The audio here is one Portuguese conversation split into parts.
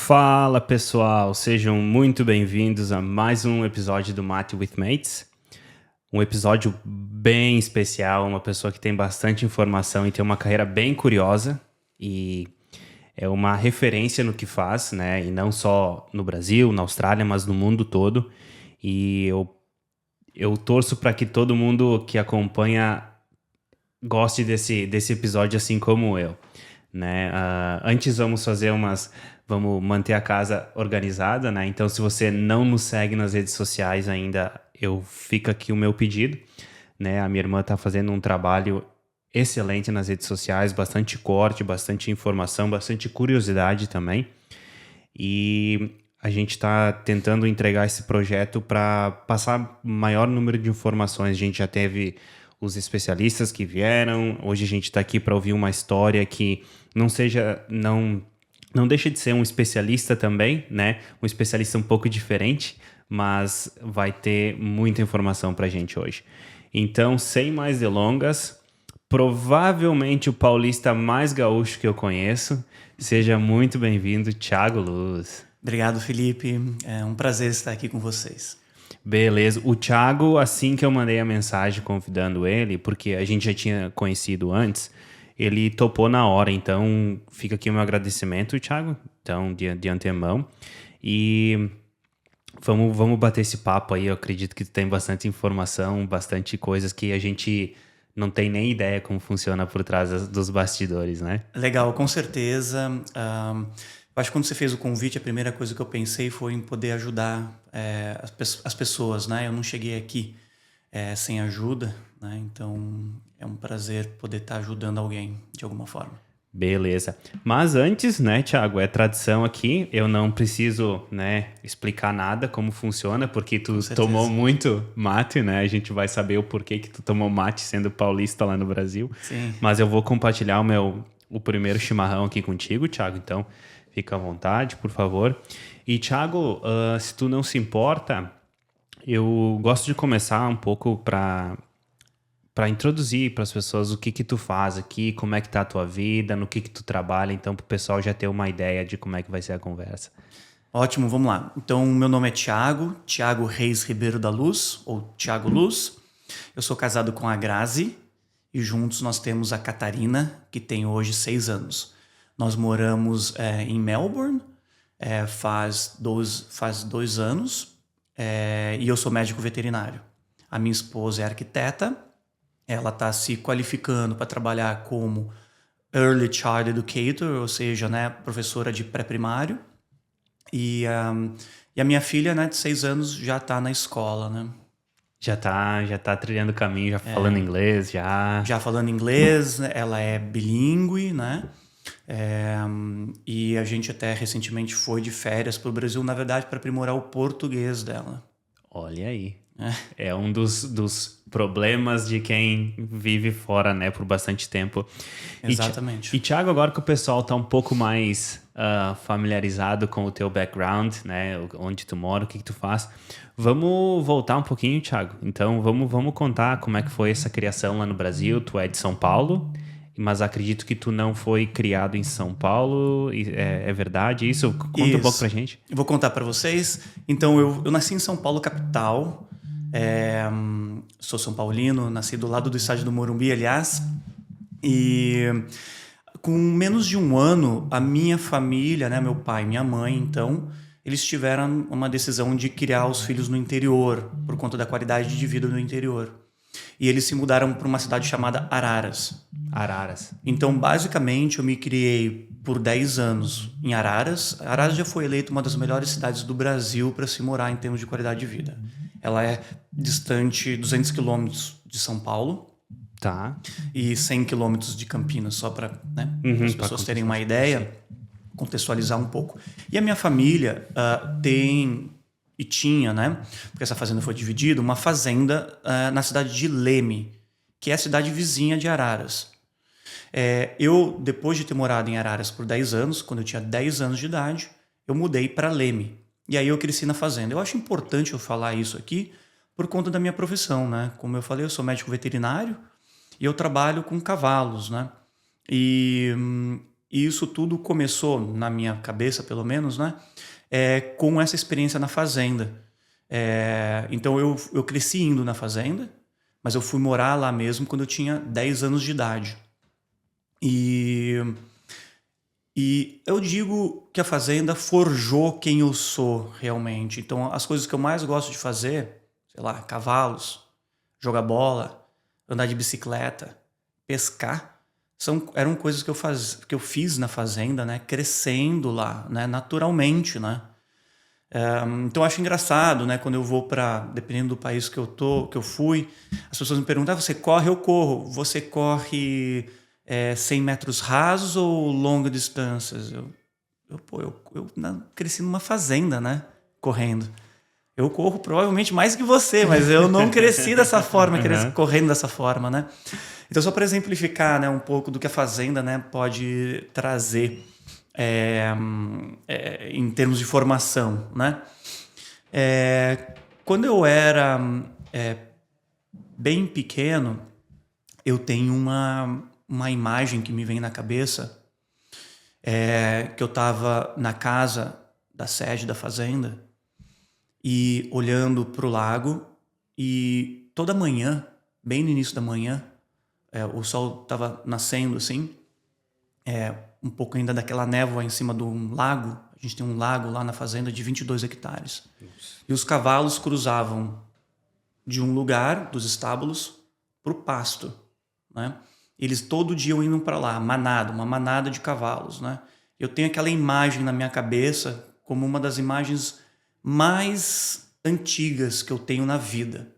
Fala pessoal, sejam muito bem-vindos a mais um episódio do Mate with Mates. Um episódio bem especial, uma pessoa que tem bastante informação e tem uma carreira bem curiosa e é uma referência no que faz, né? E não só no Brasil, na Austrália, mas no mundo todo. E eu torço para que todo mundo que acompanha goste desse episódio assim como eu, né? Antes vamos manter a casa organizada, né? Então, se você não nos segue nas redes sociais ainda, fica aqui o meu pedido, né? A minha irmã tá fazendo um trabalho excelente nas redes sociais, bastante corte, bastante informação, bastante curiosidade também. E a gente está tentando entregar esse projeto para passar maior número de informações. A gente já teve os especialistas que vieram, hoje a gente está aqui para ouvir uma história que não deixa de ser um especialista também, né? Um especialista um pouco diferente, mas vai ter muita informação para a gente hoje. Então, sem mais delongas, provavelmente o paulista mais gaúcho que eu conheço, seja muito bem-vindo, Thiago Luz. Obrigado, Felipe. É um prazer estar aqui com vocês. Beleza. O Thiago, assim que eu mandei a mensagem convidando ele, porque a gente já tinha conhecido antes, ele topou na hora. Então, fica aqui o meu agradecimento, Thiago, então, de antemão. E vamos bater esse papo aí. Eu acredito que tu tem bastante informação, bastante coisas que a gente não tem nem ideia como funciona por trás dos bastidores, né? Legal, com certeza. Eu acho que quando você fez o convite, a primeira coisa que eu pensei foi em poder ajudar as pessoas, né? Eu não cheguei aqui sem ajuda, né? Então é um prazer poder estar ajudando alguém de alguma forma. Beleza. Mas antes, né, Thiago, é tradição aqui, eu não preciso, né, explicar nada como funciona, porque tu tomou muito mate, né? A gente vai saber o porquê que tu tomou mate sendo paulista lá no Brasil. Sim. Mas eu vou compartilhar o primeiro chimarrão aqui contigo, Thiago, então fica à vontade, por favor. E, Thiago, se tu não se importa, eu gosto de começar um pouco para introduzir para as pessoas o que tu faz aqui, como é que tá a tua vida, no que tu trabalha, então para o pessoal já ter uma ideia de como é que vai ser a conversa. Ótimo, vamos lá. Então, meu nome é Thiago Reis Ribeiro da Luz, ou Thiago Luz. Eu sou casado com a Grazi e juntos nós temos a Catarina, que tem hoje 6 anos. Nós moramos em Melbourne faz 2 anos e eu sou médico veterinário. A minha esposa é arquiteta, ela está se qualificando para trabalhar como Early Child Educator, ou seja, né, professora de pré-primário. E a minha filha, né, de 6 anos, já está na escola, né? Já tá trilhando o caminho, já falando inglês, Já falando inglês, ela é bilíngue, né? E a gente até recentemente foi de férias para o Brasil, na verdade, para aprimorar o português dela. Olha aí. É um dos problemas de quem vive fora, né, por bastante tempo. Exatamente. E Thiago, agora que o pessoal tá um pouco mais familiarizado com o teu background, né, onde tu mora, o que tu faz, vamos voltar um pouquinho, Thiago. Então, vamos contar como é que foi essa criação lá no Brasil. Tu é de São Paulo, mas acredito que tu não foi criado em São Paulo. É verdade isso? Conta um pouco pra gente. Eu vou contar pra vocês. Então, eu nasci em São Paulo, capital. Sou São Paulino, nasci do lado do estádio do Morumbi, aliás. E com menos de um ano, a minha família, né, meu pai e minha mãe, então, eles tiveram uma decisão de criar os filhos no interior, por conta da qualidade de vida no interior. E eles se mudaram para uma cidade chamada Araras. Então, basicamente, eu me criei por 10 anos em Araras. Araras já foi eleita uma das melhores cidades do Brasil para se morar em termos de qualidade de vida. Ela é distante 200 quilômetros de São Paulo. Tá. E 100 quilômetros de Campinas, só para as pessoas terem uma ideia, contextualizar um pouco. E a minha família tem e tinha, né, porque essa fazenda foi dividida, uma fazenda na cidade de Leme, que é a cidade vizinha de Araras. Eu, depois de ter morado em Araras por 10 anos, quando eu tinha 10 anos de idade, eu mudei para Leme. E aí eu cresci na fazenda. Eu acho importante eu falar isso aqui por conta da minha profissão, né? Como eu falei, eu sou médico veterinário e eu trabalho com cavalos, né? E E isso tudo começou, na minha cabeça pelo menos, né? Com essa experiência na fazenda. Então eu cresci indo na fazenda, mas eu fui morar lá mesmo quando eu tinha 10 anos de idade. E eu digo que a fazenda forjou quem eu sou realmente. Então as coisas que eu mais gosto de fazer, sei lá, cavalos, jogar bola, andar de bicicleta, pescar, eram coisas que eu fiz na fazenda, né? Crescendo lá, né? Naturalmente, né? Então eu acho engraçado, né? Quando eu vou dependendo do país que eu fui, as pessoas me perguntam: você corre? Eu corro. Você corre 100 metros rasos ou longas distâncias? Eu cresci numa fazenda, né? Correndo. Eu corro provavelmente mais que você, mas eu não cresci dessa forma, correndo dessa forma, né? Então, só para exemplificar, né, um pouco do que a fazenda, né, pode trazer em termos de formação, né? Quando eu era bem pequeno, eu tenho uma imagem que me vem na cabeça, que eu estava na casa da sede da fazenda e olhando para o lago, e toda manhã, bem no início da manhã, o sol estava nascendo assim, um pouco ainda daquela névoa em cima de um lago. A gente tem um lago lá na fazenda de 22 hectares. Isso. E os cavalos cruzavam de um lugar, dos estábulos, para o pasto, né? Eles todo dia iam para lá, uma manada de cavalos, né? Eu tenho aquela imagem na minha cabeça como uma das imagens mais antigas que eu tenho na vida.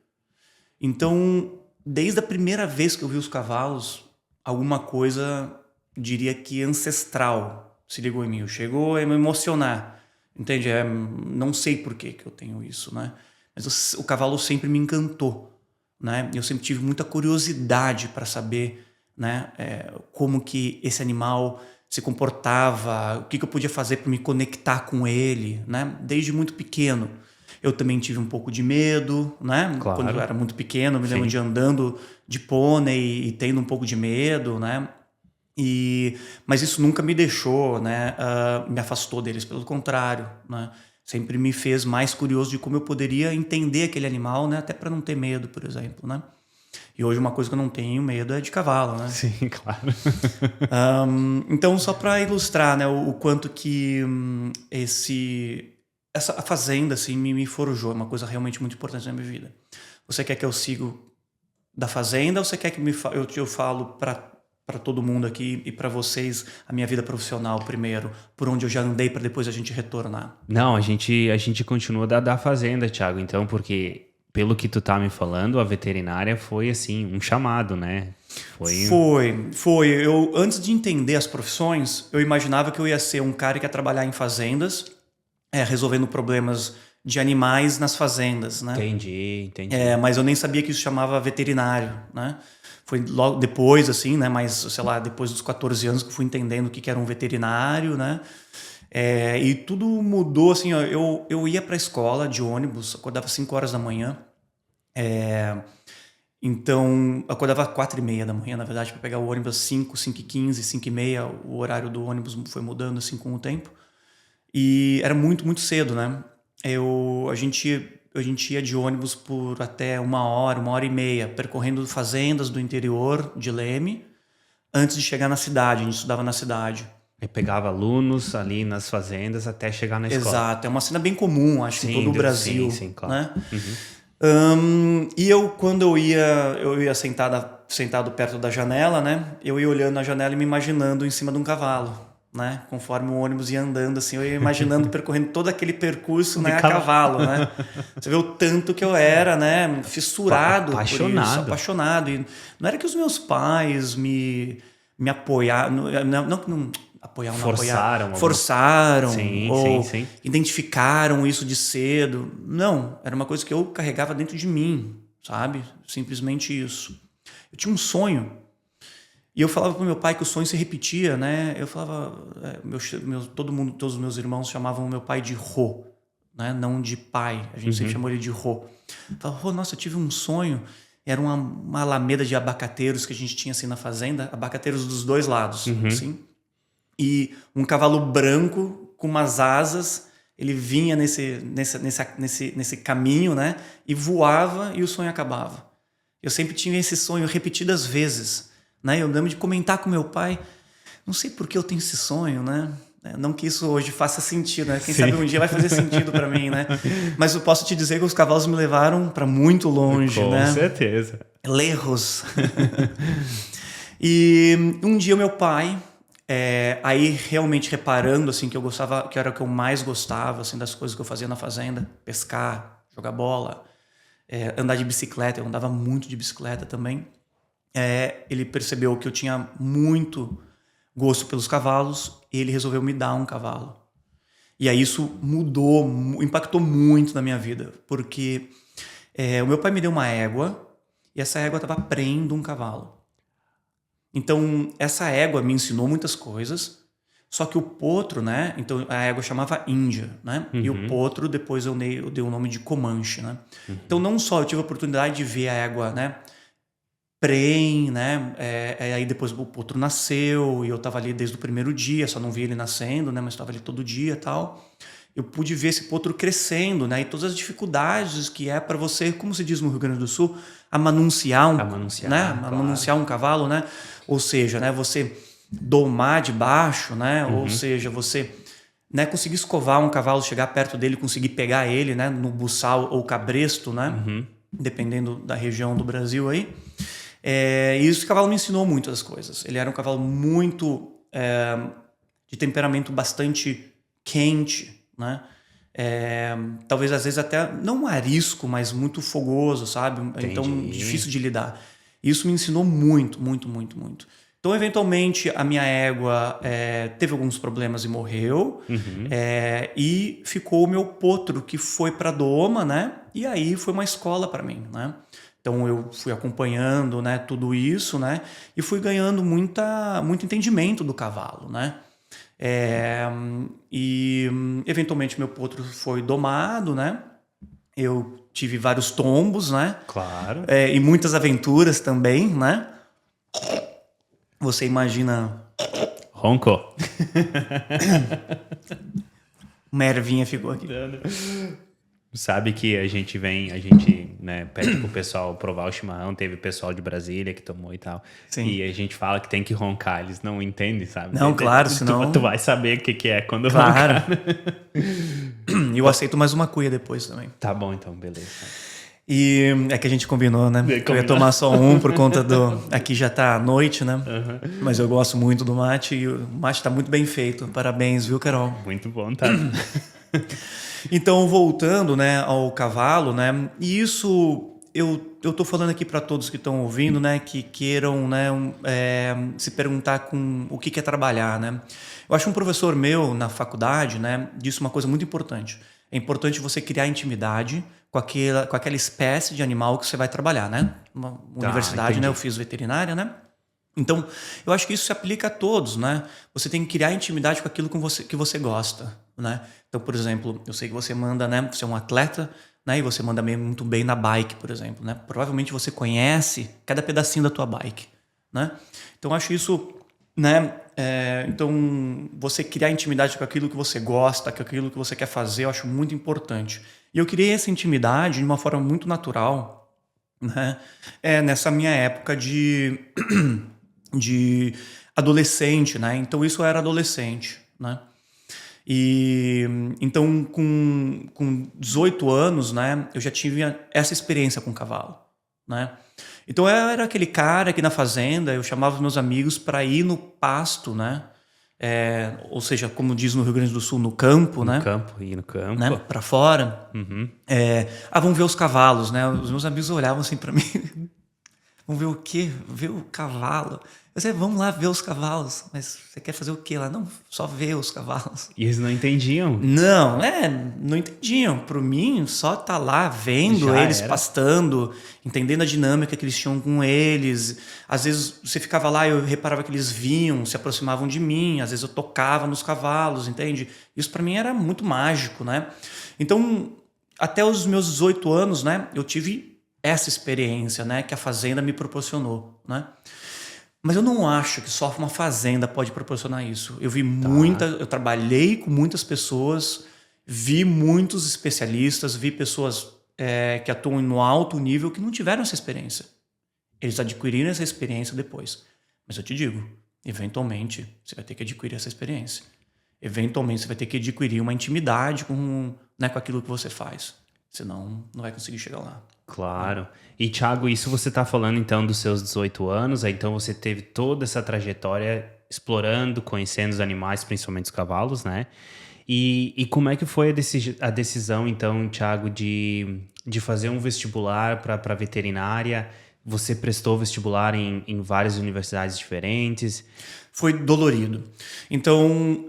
Então, desde a primeira vez que eu vi os cavalos, alguma coisa, diria que ancestral, se ligou em mim. Chegou a me emocionar, entende? Não sei por que eu tenho isso, né? Mas o cavalo sempre me encantou, né? Eu sempre tive muita curiosidade para saber, né, como que esse animal se comportava, o que eu podia fazer para me conectar com ele, né? Desde muito pequeno. Eu também tive um pouco de medo, né? Claro. Quando eu era muito pequeno, eu me lembro de andando de pônei e tendo um pouco de medo, né? Mas isso nunca me deixou, né? Me afastou deles, pelo contrário, né? Sempre me fez mais curioso de como eu poderia entender aquele animal, né? Até para não ter medo, por exemplo, né? E hoje uma coisa que eu não tenho medo é de cavalo, né? Sim, claro. Então, só para ilustrar, né, o quanto que a fazenda assim, me forjou, é uma coisa realmente muito importante na minha vida. Você quer que eu siga da fazenda ou você quer que eu falo para todo mundo aqui e para vocês a minha vida profissional primeiro, por onde eu já andei, para depois a gente retornar? Não, a gente continua da fazenda, Thiago, então, porque pelo que tu tá me falando, a veterinária foi assim, um chamado, né? Foi. Eu, antes de entender as profissões, eu imaginava que eu ia ser um cara que ia trabalhar em fazendas, resolvendo problemas de animais nas fazendas, né? Entendi. Mas eu nem sabia que isso chamava veterinário, né? Foi logo depois, assim, né? Mas, sei lá, depois dos 14 anos que eu fui entendendo o que era um veterinário, né? E tudo mudou, assim, ó, eu ia para a escola de ônibus, acordava 5 horas da manhã. Então, eu acordava 4h30 da manhã, na verdade, para pegar o ônibus às 5, 5h15, 5h30. O horário do ônibus foi mudando, assim, com o tempo. E era muito, muito cedo, né? A gente ia de ônibus por até 1h e meia, percorrendo fazendas do interior de Leme, antes de chegar na cidade. A gente estudava na cidade. E pegava alunos ali nas fazendas até chegar na escola. Exato, é uma cena bem comum, acho, em todo o Brasil. Sim, claro. Né? E quando eu ia sentado perto da janela, né? Eu ia olhando na janela e me imaginando em cima de um cavalo, né? Conforme o ônibus ia andando, assim, eu ia imaginando percorrendo todo aquele percurso, né, a cavalo, né? Você vê o tanto que eu era, né, fissurado, apaixonado. E não era que os meus pais me apoiaram, não apoiaram, forçaram, sim. Identificaram isso de cedo. Não, era uma coisa que eu carregava dentro de mim, sabe? Simplesmente isso. Eu tinha um sonho. E eu falava para meu pai que o sonho se repetia, né? Eu falava... todos os meus irmãos chamavam meu pai de Rô, né? Não de pai. A gente sempre chamou ele de Rô. Eu falava, nossa, eu tive um sonho. Era uma alameda de abacateiros que a gente tinha assim na fazenda. Abacateiros dos dois lados, assim. e um cavalo branco com umas asas, ele vinha nesse caminho, né? E voava e o sonho acabava. Eu sempre tinha esse sonho repetidas vezes, né? Eu lembro de comentar com meu pai, não sei por que eu tenho esse sonho, né? Não que isso hoje faça sentido, né? Quem sabe um dia vai fazer sentido para mim, né? Mas eu posso te dizer que os cavalos me levaram para muito longe, né? Com certeza. Lerros. E um dia o meu pai, aí realmente reparando assim que eu gostava, que era o que eu mais gostava, assim, das coisas que eu fazia na fazenda, pescar, jogar bola, andar de bicicleta, eu andava muito de bicicleta também. Ele percebeu que eu tinha muito gosto pelos cavalos e ele resolveu me dar um cavalo. E aí isso impactou muito na minha vida, porque o meu pai me deu uma égua e essa égua estava prenhando um cavalo. Então, essa égua me ensinou muitas coisas, só que o potro, né? Então, a égua chamava Índia, né? E o potro, depois eu dei o nome de Comanche, né? Então, não só eu tive a oportunidade de ver a égua, né? Prenhe, né? Aí depois o potro nasceu e eu estava ali desde o primeiro dia, só não vi ele nascendo, né? Mas estava ali todo dia e tal. Eu pude ver esse potro crescendo, né? E todas as dificuldades que é para você, como se diz no Rio Grande do Sul, amanunciar um cavalo, né? Ou seja, né? Você domar de baixo, né? Ou seja, você, né? Conseguir escovar um cavalo, chegar perto dele, conseguir pegar ele, né? No buçal ou cabresto, né? Dependendo da região do Brasil aí. E esse cavalo me ensinou muitas coisas. Ele era um cavalo muito de temperamento bastante quente, né? Talvez às vezes até não arisco, mas muito fogoso, sabe? Entendi. Então difícil de lidar. Isso me ensinou muito, muito, muito, muito. Então, eventualmente, a minha égua teve alguns problemas e morreu. E ficou o meu potro, que foi para doma, né? E aí foi uma escola para mim, né? Então, eu fui acompanhando, né, tudo isso, né? E fui ganhando muito entendimento do cavalo, né? E, eventualmente, meu potro foi domado, né? Eu tive vários tombos, né? Claro. E muitas aventuras também, né? Você imagina... Ronco. Uma ervinha ficou aqui. Sabe que a gente, né, pede pro pessoal provar o chimarrão, teve pessoal de Brasília que tomou e tal. Sim. E a gente fala que tem que roncar, eles não entendem, sabe? Não, claro, senão... Tu vai saber o que é quando claro. roncar. E eu aceito mais uma cuia depois também. Tá bom, então, beleza. E é que a gente combinou, né? Eu ia tomar só um por conta do... Aqui já tá à noite, né? Mas eu gosto muito do mate e o mate tá muito bem feito. Parabéns, viu, Carol? Muito bom, tá? Então, voltando, né, ao cavalo, né? E isso eu tô falando aqui para todos que estão ouvindo, né, que queiram, né, se perguntar com o que é trabalhar, né? Eu acho um professor meu na faculdade, né, disse uma coisa muito importante. É importante você criar intimidade com aquela espécie de animal que você vai trabalhar, né? Uma universidade, entendi. né? Eu fiz veterinária, né? Então, eu acho que isso se aplica a todos, né? Você tem que criar intimidade com aquilo que você gosta, né? Então, por exemplo, eu sei que você manda, né? Você é um atleta, né? E você manda muito bem na bike, por exemplo, né? Provavelmente você conhece cada pedacinho da tua bike, né? Então, eu acho isso, né? Então, você criar intimidade com aquilo que você gosta, com aquilo que você quer fazer, eu acho muito importante. E eu criei essa intimidade de uma forma muito natural, né? Nessa minha época de adolescente, né? Então, isso eu era adolescente, né? E então, com 18 anos, né? Eu já tive essa experiência com cavalo, né? Então, eu era aquele cara aqui na fazenda, eu chamava os meus amigos para ir no pasto, né? Ou seja, como diz no Rio Grande do Sul, no campo, né? Ir no campo. Né? Para fora. Vamos ver os cavalos, né? Os meus amigos olhavam assim para mim. Vamos ver o quê? Ver o cavalo. Eu disse, vamos lá ver os cavalos. Mas você quer fazer o quê lá? Não, só ver os cavalos. E eles não entendiam? Não, não entendiam. Para mim, só tá lá vendo Já eles era. pastando, entendendo a dinâmica que eles tinham com eles. Às vezes você ficava lá e eu reparava que eles vinham, se aproximavam de mim. Às vezes eu tocava nos cavalos, entende? Isso para mim era muito mágico, né? Então, até os meus 18 anos, né, eu tive essa experiência, né, que a fazenda me proporcionou, né? Mas eu não acho que só uma fazenda pode proporcionar isso. Eu vi eu trabalhei com muitas pessoas, vi muitos especialistas, vi pessoas que atuam no alto nível que não tiveram essa experiência. Eles adquiriram essa experiência depois. Mas eu te digo, eventualmente você vai ter que adquirir essa experiência. Eventualmente você vai ter que adquirir uma intimidade com aquilo que você faz. Senão não vai conseguir chegar lá. Claro. E, Thiago, isso você está falando, então, dos seus 18 anos. Aí, então, você teve toda essa trajetória explorando, conhecendo os animais, principalmente os cavalos, né? E como é que foi a decisão, então, Thiago, de fazer um vestibular para veterinária? Você prestou vestibular em várias universidades diferentes? Foi dolorido. Então,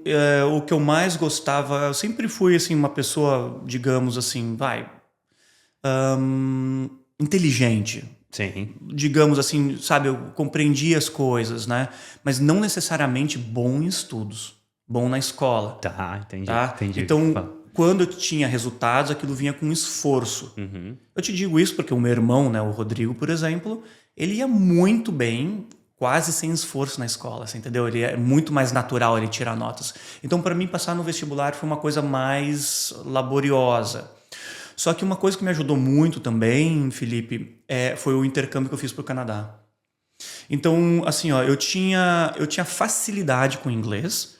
o que eu mais gostava... Eu sempre fui, assim, uma pessoa, digamos assim, inteligente. Sim. Digamos assim, sabe, eu compreendi as coisas, né? Mas não necessariamente bom em estudos, bom na escola. Tá, entendi. Tá? Entendi. Então, quando eu tinha resultados, aquilo vinha com esforço. Uhum. Eu te digo isso porque o meu irmão, né, o Rodrigo, por exemplo, ele ia muito bem, quase sem esforço na escola, você entendeu? Ele é muito mais natural ele tirar notas. Então, para mim, passar no vestibular foi uma coisa mais laboriosa. Só que uma coisa que me ajudou muito também, Felipe, foi o intercâmbio que eu fiz para o Canadá. Então, assim, ó, eu tinha facilidade com inglês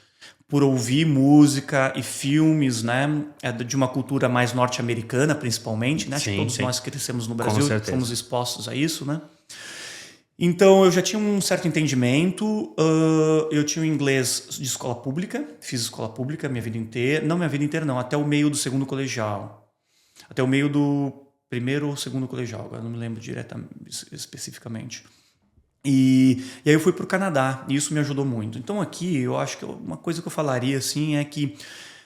por ouvir música e filmes, né, de uma cultura mais norte-americana, principalmente, né? Acho que todos nós crescemos no Brasil, fomos expostos a isso, né? Então, eu já tinha um certo entendimento, eu tinha o inglês de escola pública, fiz escola pública minha vida inteira, não, até o meio do segundo colegial. Até o meio do primeiro ou segundo colegial, agora não me lembro diretamente, especificamente. E aí eu fui para o Canadá, e isso me ajudou muito. Então aqui, eu acho que uma coisa que eu falaria assim é que,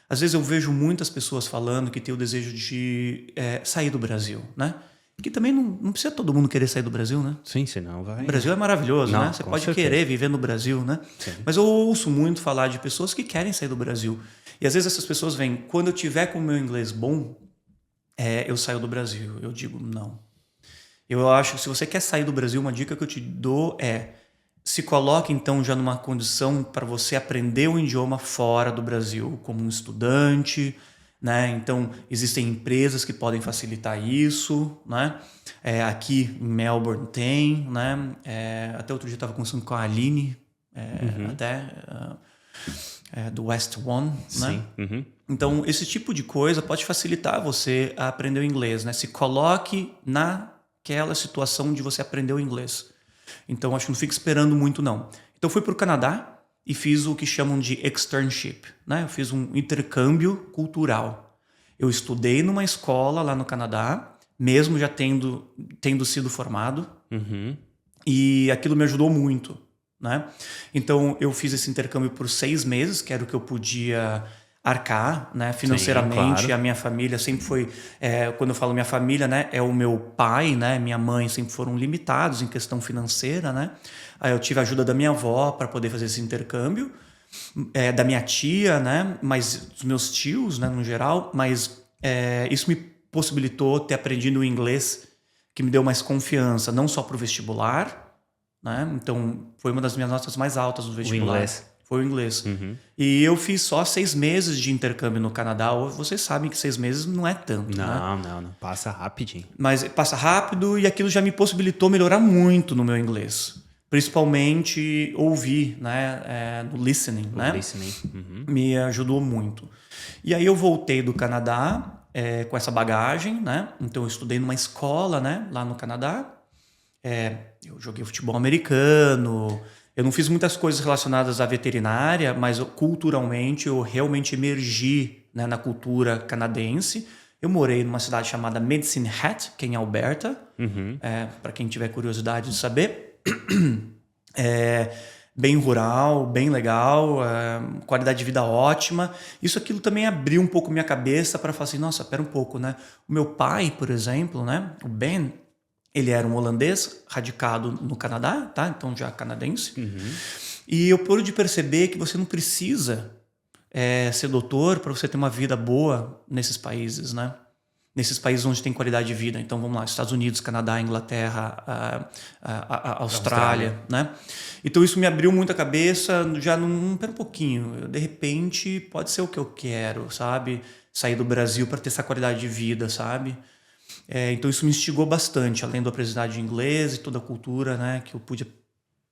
às vezes eu vejo muitas pessoas falando que tem o desejo de sair do Brasil, né? Que também não precisa todo mundo querer sair do Brasil, né? Sim, senão vai... O Brasil é maravilhoso, né? Você pode querer viver no Brasil, né? Sim. Mas eu ouço muito falar de pessoas que querem sair do Brasil. E às vezes essas pessoas vêm, quando eu tiver com o meu inglês bom, eu saio do Brasil. Eu digo, não. Eu acho que se você quer sair do Brasil, uma dica que eu te dou se coloque então já numa condição para você aprender o idioma fora do Brasil, como um estudante, né? Então, existem empresas que podem facilitar isso, né? Aqui em Melbourne tem, né? Até outro dia eu estava conversando com a Aline, do West One, né? Uhum. Então, esse tipo de coisa pode facilitar você a aprender o inglês, né? Se coloque naquela situação de você aprender o inglês. Então, acho que não fique esperando muito, não. Então, fui para o Canadá e fiz o que chamam de externship, né? Eu fiz um intercâmbio cultural. Eu estudei numa escola lá no Canadá, mesmo já tendo sido formado. Uhum. E aquilo me ajudou muito, né? Então, eu fiz esse intercâmbio por 6 meses, que era o que eu podia arcar, né, financeiramente. Sim, claro. A minha família sempre foi, quando eu falo minha família, né, é o meu pai, né, minha mãe sempre foram limitados em questão financeira, né. Aí eu tive a ajuda da minha avó para poder fazer esse intercâmbio, da minha tia, né, mas dos meus tios, né, no geral, mas isso me possibilitou ter aprendido o inglês, que me deu mais confiança, não só para o vestibular, né, então foi uma das minhas notas mais altas no vestibular. O inglês. Foi o inglês. Uhum. E eu fiz só 6 meses de intercâmbio no Canadá. Vocês sabem que 6 meses não é tanto, não, né? Não. Passa rapidinho. Mas passa rápido e aquilo já me possibilitou melhorar muito no meu inglês. Principalmente ouvir, né? No listening, né? Listening. Uhum. Me ajudou muito. E aí eu voltei do Canadá com essa bagagem, né? Então eu estudei numa escola, né? Lá no Canadá. Eu joguei futebol americano... Eu não fiz muitas coisas relacionadas à veterinária, mas culturalmente eu realmente emergi, né, na cultura canadense. Eu morei numa cidade chamada Medicine Hat, que é em Alberta, para quem tiver curiosidade de saber. Bem rural, bem legal, qualidade de vida ótima. Aquilo também abriu um pouco minha cabeça para falar assim, nossa, pera um pouco, né? O meu pai, por exemplo, né, o Ben... Ele era um holandês radicado no Canadá, tá? Então já canadense. Uhum. E eu pude perceber que você não precisa ser doutor para você ter uma vida boa nesses países, né? nesses países onde tem qualidade de vida. Então, vamos lá, Estados Unidos, Canadá, Inglaterra, Austrália, né? Então, isso me abriu muito a cabeça, já pera um pouquinho, de repente, pode ser o que eu quero, sabe? Sair do Brasil para ter essa qualidade de vida, sabe? Então, isso me instigou bastante, além da aprendizagem de inglês e toda a cultura, né, que eu pude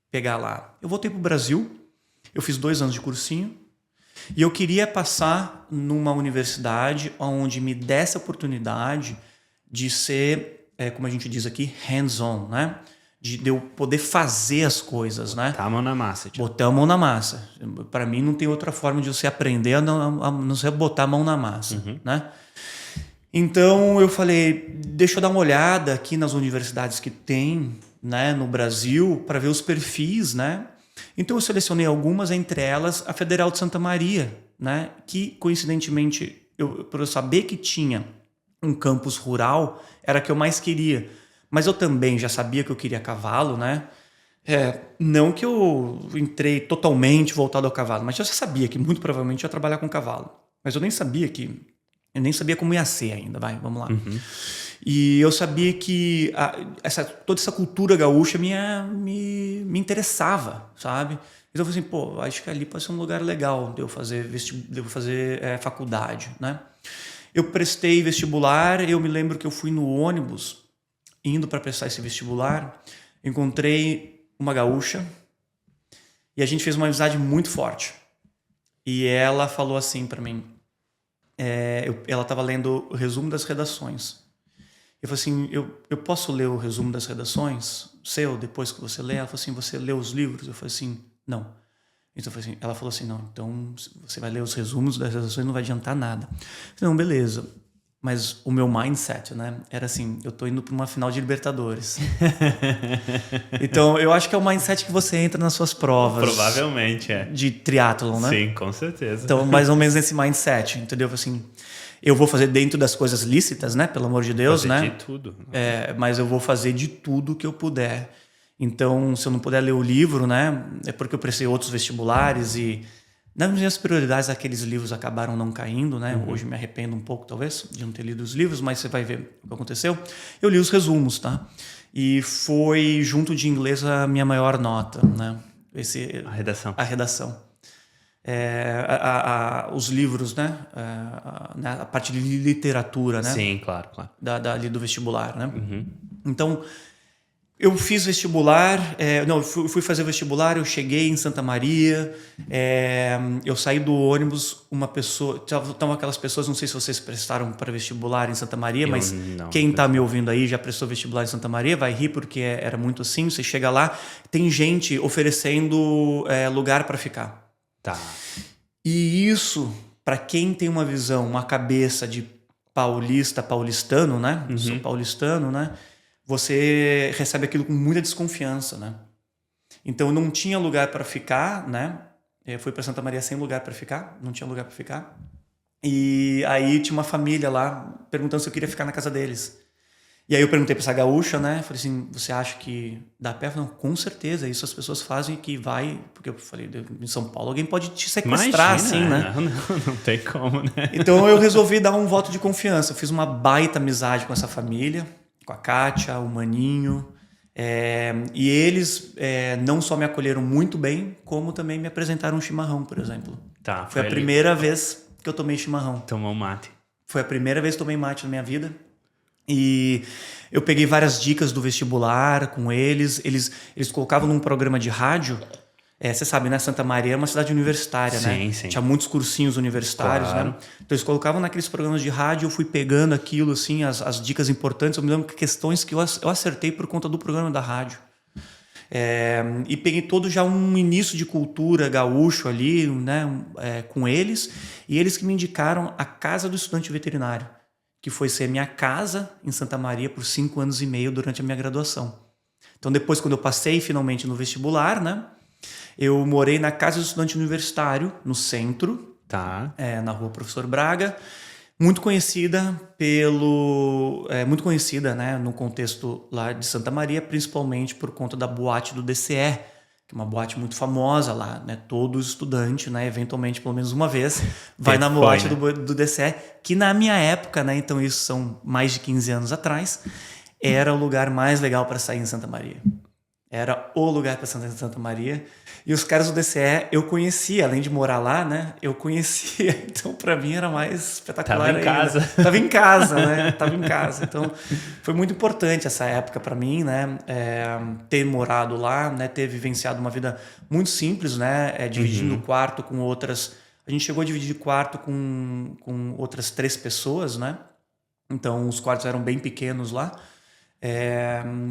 pegar lá. Eu voltei para o Brasil, eu fiz 2 anos de cursinho, e eu queria passar numa universidade onde me desse a oportunidade de ser, como a gente diz aqui, hands-on, né? De eu poder fazer as coisas, né? Botar a mão na massa. Tipo. Botar a mão na massa. Para mim, não tem outra forma de você aprender a não ser botar a mão na massa, né? Então, eu falei, deixa eu dar uma olhada aqui nas universidades que tem, né, no Brasil, para ver os perfis, né? Então eu selecionei algumas, entre elas a Federal de Santa Maria, né? Que coincidentemente, por eu saber que tinha um campus rural, era a que eu mais queria. Mas eu também já sabia que eu queria cavalo, né? Não que eu entrei totalmente voltado ao cavalo, mas eu já sabia que muito provavelmente ia trabalhar com cavalo. Mas eu nem sabia como ia ser ainda, vamos lá. E eu sabia que toda essa cultura gaúcha me interessava, sabe? Então eu falei assim, acho que ali pode ser um lugar legal de eu fazer, faculdade, né? Eu prestei vestibular, eu me lembro que eu fui no ônibus, indo para prestar esse vestibular, encontrei uma gaúcha e a gente fez uma amizade muito forte. E ela falou assim para mim, ela estava lendo o resumo das redações. Eu falei assim, eu posso ler o resumo das redações seu, depois que você lê? Ela falou assim, você lê os livros? Eu falei assim, não. Então, ela falou assim, não, então você vai ler os resumos das redações, não vai adiantar nada. Eu falei, não, beleza. Mas o meu mindset, né, era assim, eu tô indo para uma final de Libertadores. Então, eu acho que é o mindset que você entra nas suas provas. Provavelmente, de triatlon, né? Sim, com certeza. Então, mais ou menos nesse mindset, entendeu? Assim, eu vou fazer dentro das coisas lícitas, né? Pelo amor de Deus, fazer né? de tudo. Mas eu vou fazer de tudo que eu puder. Então, se eu não puder ler o livro, né? É porque eu prestei outros vestibulares e nas minhas prioridades aqueles livros acabaram não caindo, né? Hoje me arrependo um pouco, talvez, de não ter lido os livros, mas você vai ver o que aconteceu. Eu li os resumos, tá? E foi, junto de inglês, a minha maior nota, né? A redação. A redação. Os livros, né? A parte de literatura, né? Sim, claro. Ali do vestibular, né? Então, eu fiz vestibular, eu fui fazer vestibular, eu cheguei em Santa Maria, eu saí do ônibus, uma pessoa, estavam aquelas pessoas, não sei se vocês prestaram para vestibular em Santa Maria, mas quem está me ouvindo aí já prestou vestibular em Santa Maria, vai rir porque era muito assim, você chega lá, tem gente oferecendo lugar para ficar. Tá. E isso, para quem tem uma visão, uma cabeça de paulistano, né? Sou paulistano, né? Você recebe aquilo com muita desconfiança, né? Então, não tinha lugar para ficar, né? Eu fui para Santa Maria sem lugar para ficar, não tinha lugar para ficar. E aí tinha uma família lá perguntando se eu queria ficar na casa deles. E aí eu perguntei para essa gaúcha, né? Falei assim, você acha que dá pé? Falei, não, com certeza, isso as pessoas fazem que vai... Porque eu falei, em São Paulo alguém pode te sequestrar, assim, né? Não tem como, né? Então eu resolvi dar um voto de confiança. Eu fiz uma baita amizade com essa família, com a Kátia, o Maninho. E eles não só me acolheram muito bem, como também me apresentaram um chimarrão, por exemplo. Tá, foi a primeira vez que eu tomei chimarrão. Tomou mate. Foi a primeira vez que tomei mate na minha vida. E eu peguei várias dicas do vestibular com eles. Eles colocavam num programa de rádio. Você sabe, né? Santa Maria é uma cidade universitária, né? Sim. Tinha muitos cursinhos universitários, claro. né? Então eles colocavam naqueles programas de rádio, eu fui pegando aquilo, assim, as dicas importantes. Eu me lembro que questões que eu acertei por conta do programa da rádio. E peguei todo já um início de cultura gaúcho ali, né? Com eles. E eles que me indicaram a Casa do Estudante Veterinário, que foi ser minha casa em Santa Maria por 5 anos e meio durante a minha graduação. Então depois, quando eu passei finalmente no vestibular, né? Eu morei na Casa do Estudante Universitário, no centro, tá. Na Rua Professor Braga, muito conhecida muito conhecida, né, no contexto lá de Santa Maria, principalmente por conta da boate do DCE, que é uma boate muito famosa lá, né? Todo estudante, né? Eventualmente, pelo menos uma vez, vai na boate do DCE, que na minha época, né? Então isso são mais de 15 anos atrás, era o lugar mais legal para sair em Santa Maria. Era o lugar para sair em Santa Maria. E os caras do DCE eu conhecia, além de morar lá, né? Eu conhecia. Então, para mim, era mais espetacular ainda. Tava em casa, né? Tava em casa. Então, foi muito importante essa época para mim, né? Ter morado lá, né? Ter vivenciado uma vida muito simples, né? Dividindo o quarto com outras... A gente chegou a dividir quarto com outras 3 pessoas, né? Então, os quartos eram bem pequenos lá.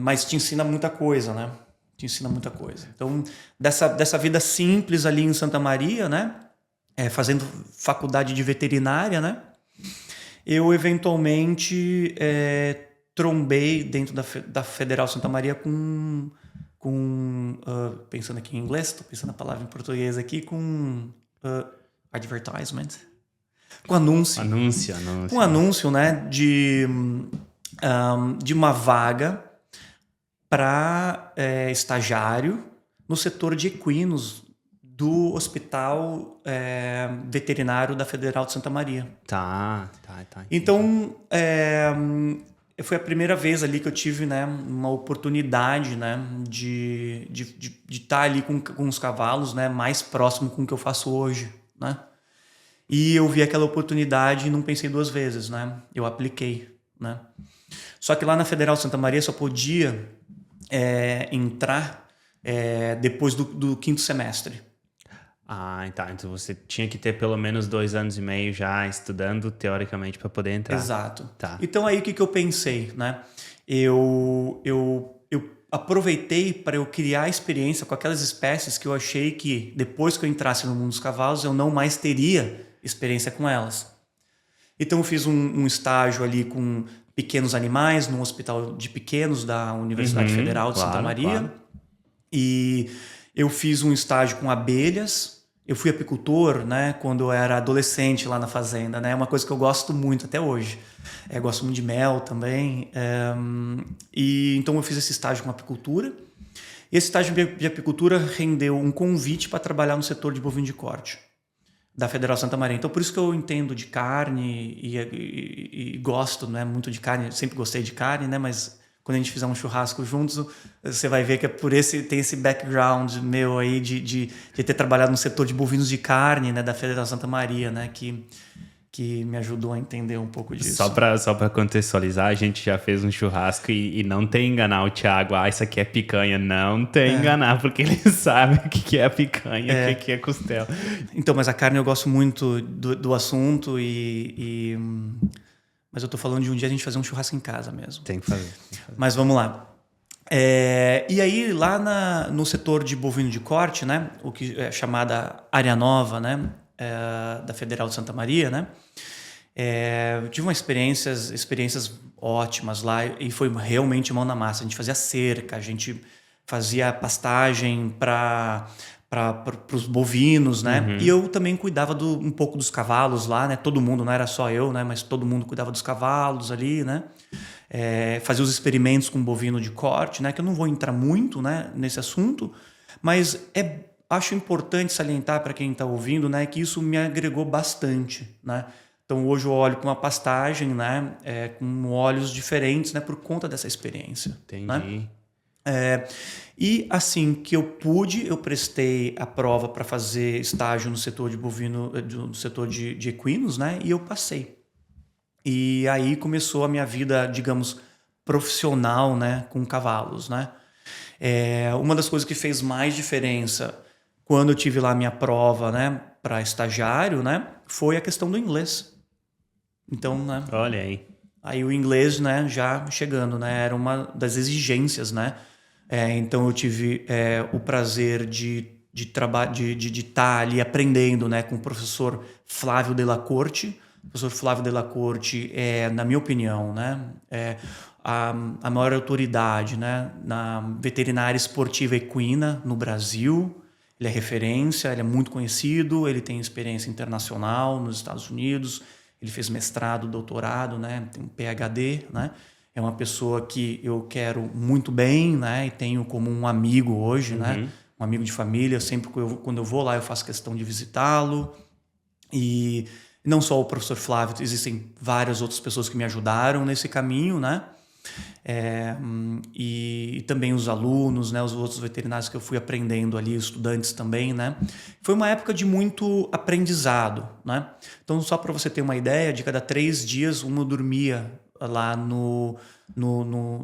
Mas te ensina muita coisa, né? Te ensina muita coisa. Então, dessa vida simples ali em Santa Maria, né? Fazendo faculdade de veterinária, né? Eu, eventualmente, trombei dentro da Federal Santa Maria pensando aqui em inglês, estou pensando a palavra em português aqui, com advertisement. Com anúncio. Com anúncio, né? De uma vaga para estagiário no setor de equinos do Hospital Veterinário da Federal de Santa Maria. Tá. Então, foi a primeira vez ali que eu tive, né, uma oportunidade, né, de estar ali com os cavalos, né, mais próximo com o que eu faço hoje, né? E eu vi aquela oportunidade e não pensei 2 vezes, né? Eu apliquei, né? Só que lá na Federal Santa Maria só podia entrar depois do 5º semestre. Tá. Então você tinha que ter pelo menos 2 anos e meio já estudando, teoricamente, para poder entrar. Exato. Tá. Então aí o que eu pensei, né? Eu aproveitei para eu criar experiência com aquelas espécies que eu achei que depois que eu entrasse no mundo dos cavalos eu não mais teria experiência com elas. Então eu fiz um estágio ali com pequenos animais num hospital de pequenos da Universidade Federal de Santa Maria. Claro. E eu fiz um estágio com abelhas. Eu fui apicultor, né, quando eu era adolescente lá na fazenda, né? É uma coisa que eu gosto muito até hoje. Gosto muito de mel também. E então eu fiz esse estágio com apicultura. E esse estágio de apicultura rendeu um convite para trabalhar no setor de bovino de corte da Federal Santa Maria. Então, por isso que eu entendo de carne e gosto, né, muito de carne. Eu sempre gostei de carne, né, mas quando a gente fizer um churrasco juntos, você vai ver que tem esse background meu aí de ter trabalhado no setor de bovinos de carne, né, da Federal Santa Maria, né, que me ajudou a entender um pouco disso. Só para contextualizar, a gente já fez um churrasco e não tem enganar o Thiago. Isso aqui é picanha. Não tem enganar, porque ele sabe o que é picanha, o que é costela. Então, mas a carne eu gosto muito do assunto mas eu tô falando de um dia a gente fazer um churrasco em casa mesmo. Tem que fazer. Mas vamos lá. E aí, lá no setor de bovino de corte, né, o que é chamada área nova, né, da Federal de Santa Maria, né, eu tive experiências ótimas lá e foi realmente mão na massa. A gente fazia cerca, a gente fazia pastagem para os bovinos, né? E eu também cuidava um pouco dos cavalos lá, né? Todo mundo, não era só eu, né? Mas todo mundo cuidava dos cavalos ali, né? Fazia os experimentos com bovino de corte, né? Que eu não vou entrar muito, né, nesse assunto, mas acho importante salientar para quem está ouvindo, né, que isso me agregou bastante, né? Então hoje eu olho com uma pastagem, né, com óleos diferentes, né, por conta dessa experiência. Entendi. Né? E assim que eu pude, eu prestei a prova para fazer estágio no setor de bovino, no setor de equinos, né? E eu passei. E aí começou a minha vida, digamos, profissional, né? Com cavalos, né? Uma das coisas que fez mais diferença quando eu tive lá a minha prova, né? Para estagiário, né? Foi a questão do inglês. Então, né? Olha aí. Aí o inglês, né? Já chegando, né? Era uma das exigências, né? Então eu tive o prazer de estar ali aprendendo, né, com o professor Flávio Della Corte. O professor Flávio Della Corte na minha opinião, né, a maior autoridade, né, na veterinária esportiva equina no Brasil. Ele é referência, ele é muito conhecido, ele tem experiência internacional nos Estados Unidos, ele fez mestrado, doutorado, né, tem um PhD, né. É uma pessoa que eu quero muito bem, né? E tenho como um amigo hoje, né? um amigo de família. Sempre quando eu vou lá, eu faço questão de visitá-lo. E não só o professor Flávio, existem várias outras pessoas que me ajudaram nesse caminho, né? E também os alunos, né? Os outros veterinários que eu fui aprendendo ali, estudantes também, né? Foi uma época de muito aprendizado, né? Então, só para você ter uma ideia, de cada 3 dias, eu dormia lá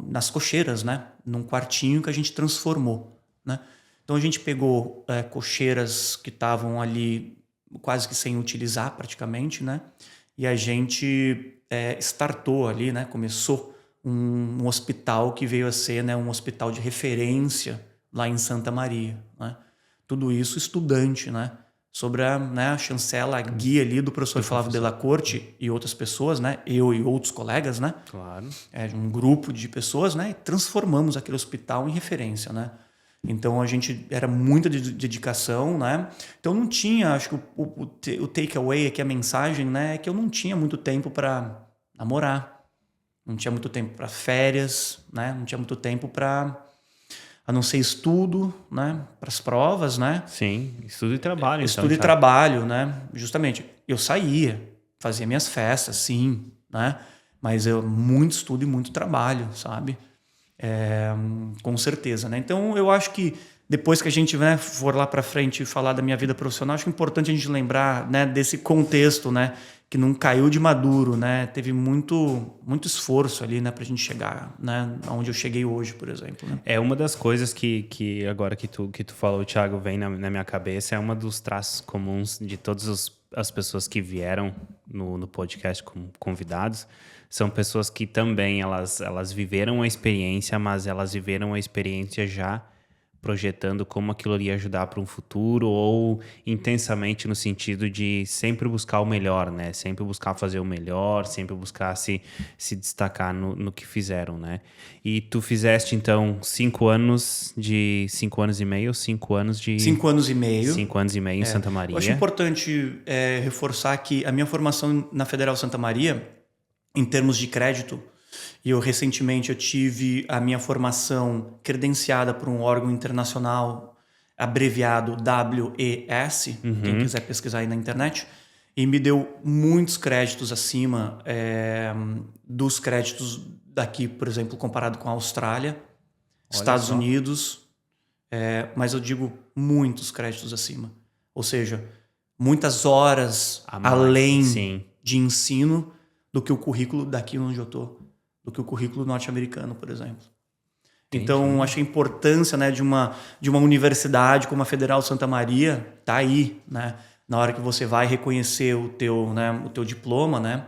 nas cocheiras, né? Num quartinho que a gente transformou, né? Então, a gente pegou cocheiras que estavam ali quase que sem utilizar praticamente, né? E a gente startou ali, né? Começou um hospital que veio a ser, né, um hospital de referência lá em Santa Maria, né? Tudo isso estudante, né? Sobre a chancela, a guia ali do professor Flávio Della Corte e outras pessoas, né? Eu e outros colegas, né? Claro. Um grupo de pessoas, né? E transformamos aquele hospital em referência, né? Então a gente era muita dedicação, né? Então não tinha, acho que o takeaway aqui, a mensagem, né? É que eu não tinha muito tempo para namorar. Não tinha muito tempo para férias, né? Não tinha muito tempo para, a não ser estudo, né? Para as provas, né? Sim, estudo e trabalho. Estudo e trabalho, né? Justamente, eu saía, fazia minhas festas, sim, né? Mas muito estudo e muito trabalho, sabe? Com certeza, né? Então, eu acho que depois que a gente, né, for lá para frente e falar da minha vida profissional, acho que é importante a gente lembrar, né, desse contexto, né, que não caiu de maduro, né? Teve muito esforço ali, né, pra gente chegar, né, onde eu cheguei hoje, por exemplo, né? É uma das coisas que agora que tu falou, Thiago, vem na minha cabeça, é uma dos traços comuns de todas as pessoas que vieram no podcast como convidados. São pessoas que também, elas viveram a experiência, mas elas viveram a experiência já projetando como aquilo ia ajudar para um futuro, ou intensamente no sentido de sempre buscar o melhor, né? Sempre buscar fazer o melhor, sempre buscar se destacar no que fizeram, né? E tu fizeste, então, 5 anos e meio? 5 anos de... 5 anos e meio. 5 anos e meio em Santa Maria. Eu acho importante reforçar que a minha formação na Federal Santa Maria, em termos de crédito, e recentemente eu tive a minha formação credenciada por um órgão internacional abreviado WES, quem quiser pesquisar aí na internet, e me deu muitos créditos acima dos créditos daqui, por exemplo, comparado com a Austrália, Estados Unidos, mas eu digo muitos créditos acima. Ou seja, muitas horas além de ensino do que o currículo daqui onde eu estou. Do que o currículo norte-americano, por exemplo. Entendi. Então, acho que a importância, né, de uma universidade como a Federal Santa Maria tá aí, né? Na hora que você vai reconhecer o teu diploma, né?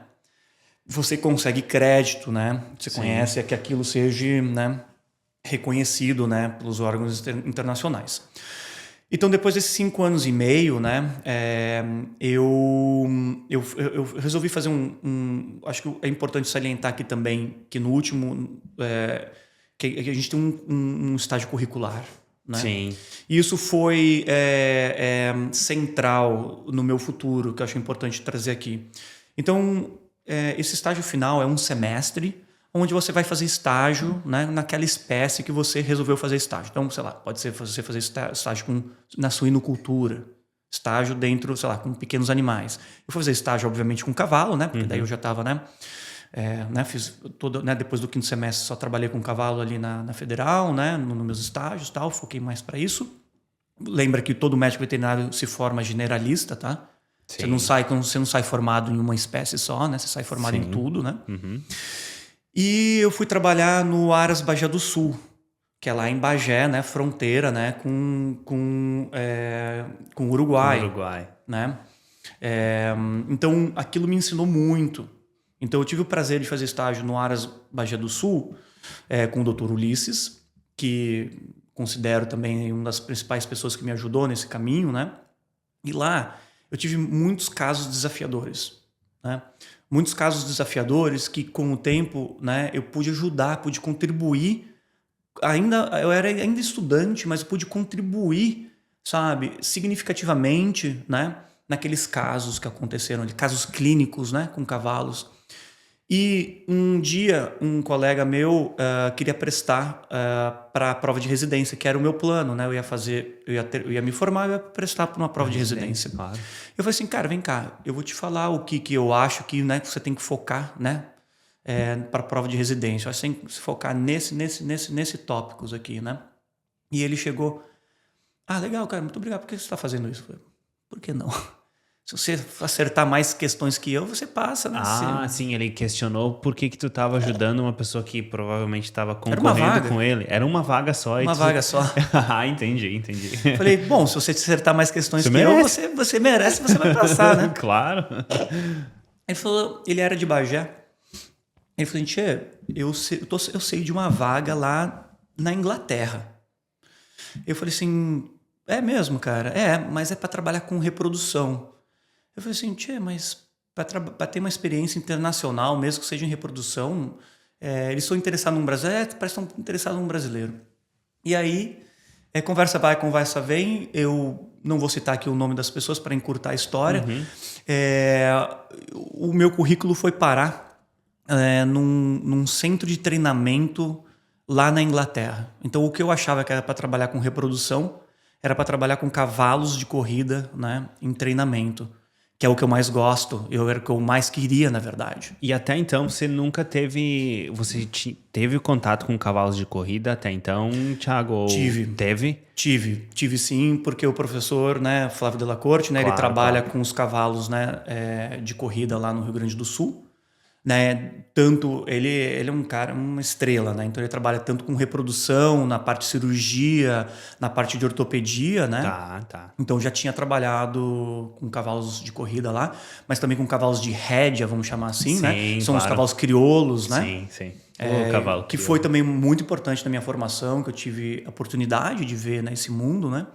Você consegue crédito, né? Você conhece que aquilo seja, né, reconhecido, né, pelos órgãos internacionais. Então, depois desses 5 anos e meio, né, eu resolvi fazer acho que é importante salientar aqui também que no último, que a gente tem um estágio curricular, né? Sim. E isso foi central no meu futuro, que eu acho importante trazer aqui. Então, esse estágio final é um semestre, onde você vai fazer estágio, né, naquela espécie que você resolveu fazer estágio. Então, sei lá, pode ser você fazer estágio na suinocultura, estágio dentro, sei lá, com pequenos animais. Eu fui fazer estágio, obviamente, com cavalo, né, porque daí eu já estava, fiz todo, né, depois do 5º semestre só trabalhei com cavalo ali na Federal, né, nos meus estágios, tal, foquei mais para isso. Lembra que todo médico veterinário se forma generalista, tá? Você não sai formado em uma espécie só, né? Você sai formado em tudo, né? E eu fui trabalhar no Aras Bagé do Sul, que é lá em Bagé, né, fronteira, né, com o Uruguai. Né? Então, aquilo me ensinou muito. Então, eu tive o prazer de fazer estágio no Aras Bagé do Sul com o Dr. Ulisses, que considero também uma das principais pessoas que me ajudou nesse caminho, né? E lá eu tive muitos casos desafiadores, né? Muitos casos desafiadores que, com o tempo, né, eu pude ajudar, pude contribuir. Eu era ainda estudante, mas eu pude contribuir, sabe, significativamente, né, naqueles casos que aconteceram, casos clínicos, né, com cavalos. E um dia, um colega meu queria prestar para a prova de residência, que era o meu plano, né? Eu ia me formar e ia prestar para uma prova de residência. Claro. Eu falei assim, cara, vem cá, eu vou te falar o que eu acho que, né, que você tem que focar, né? Para a prova de residência. Eu acho que você tem que se focar nesse tópicos aqui, né? E ele chegou, legal, cara, muito obrigado. Por que você está fazendo isso? Eu falei, por que não? Se você acertar mais questões que eu, você passa, né? Sim, ele questionou por que tu estava ajudando uma pessoa que provavelmente estava Era uma concorrendo vaga. com ele. Era uma vaga só. Uma vaga só. Entendi. Falei, bom, se você acertar mais questões Você que merece. eu, você merece, você vai passar, né? Claro. Ele falou, ele era de Bagé. Ele falou, Tchê, eu sei de uma vaga lá na Inglaterra. Eu falei assim, é mesmo, cara? Mas é para trabalhar com reprodução. Eu falei assim, Tchê, mas para ter uma experiência internacional, mesmo que seja em reprodução, eles estão interessados num brasileiro? Parece que estão interessados num brasileiro. E aí, conversa vai, conversa vem. Eu não vou citar aqui o nome das pessoas para encurtar a história. O meu currículo foi parar num centro de treinamento lá na Inglaterra. Então, o que eu achava que era para trabalhar com reprodução era para trabalhar com cavalos de corrida, né, em treinamento. Que é o que eu mais gosto, era o que eu mais queria, na verdade. E até então você nunca teve... Você teve contato com cavalos de corrida até então, Thiago? Tive. Teve? Tive sim, porque o professor, né, Flávio Della Corte, né, Claro, ele trabalha claro. com os cavalos, né, de corrida lá no Rio Grande do Sul. Né, tanto ele é um cara, uma estrela, né? Então ele trabalha tanto com reprodução, na parte de cirurgia, na parte de ortopedia, né? Tá. Então já tinha trabalhado com cavalos de corrida lá, mas também com cavalos de rédea, vamos chamar assim, Sim, né? São claro. os cavalos crioulos, né? Sim. O cavalo Que foi também muito importante na minha formação, que eu tive a oportunidade de ver nesse mundo, né?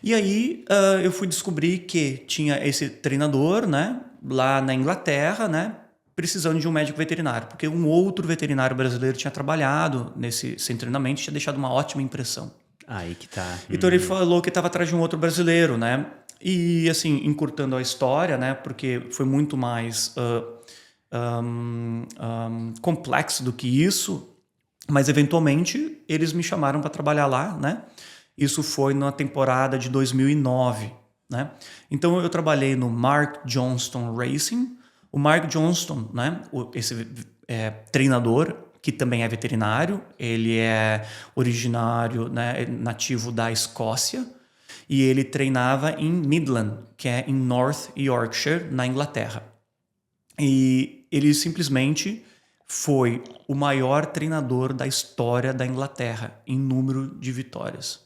E aí eu fui descobrir que tinha esse treinador, né? Lá na Inglaterra, né? Precisando de um médico veterinário, porque um outro veterinário brasileiro tinha trabalhado sem treinamento e tinha deixado uma ótima impressão. Aí que tá. Então ele falou que estava atrás de um outro brasileiro, né? E assim, encurtando a história, né? Porque foi muito mais complexo do que isso, mas eventualmente eles me chamaram para trabalhar lá, né? Isso foi na temporada de 2009, né? Então eu trabalhei no Mark Johnston Racing. O Mark Johnston, né, esse treinador, que também é veterinário, ele é originário, né, nativo da Escócia, e ele treinava em Midland, que é em North Yorkshire, na Inglaterra. E ele simplesmente foi o maior treinador da história da Inglaterra, em número de vitórias.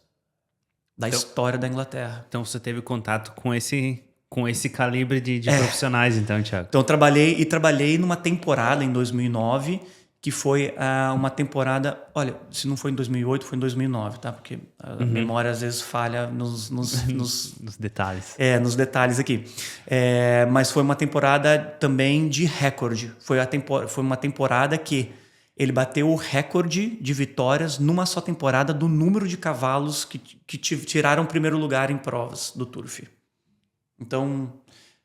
História da Inglaterra. Então você teve contato com esse calibre de profissionais, então, Thiago. Então, eu trabalhei numa temporada em 2009, que foi uma temporada... Olha, se não foi em 2008, foi em 2009, tá? Porque a memória às vezes falha nos detalhes. Nos detalhes aqui. Mas foi uma temporada também de recorde. Foi uma temporada que ele bateu o recorde de vitórias numa só temporada do número de cavalos que tiraram o primeiro lugar em provas do Turf. Então,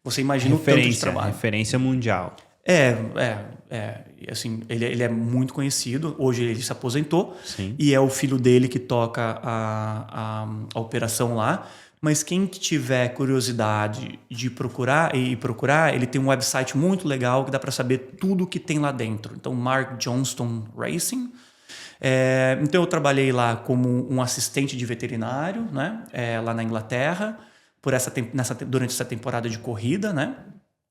você imagina o tanto de trabalho. Referência mundial. Assim, ele é muito conhecido. Hoje ele se aposentou. Sim. E é o filho dele que toca a operação lá. Mas quem tiver curiosidade de procurar, ele tem um website muito legal que dá para saber tudo que tem lá dentro. Então, Mark Johnston Racing. Então, eu trabalhei lá como um assistente de veterinário, né? Lá na Inglaterra. Durante essa temporada de corrida, né?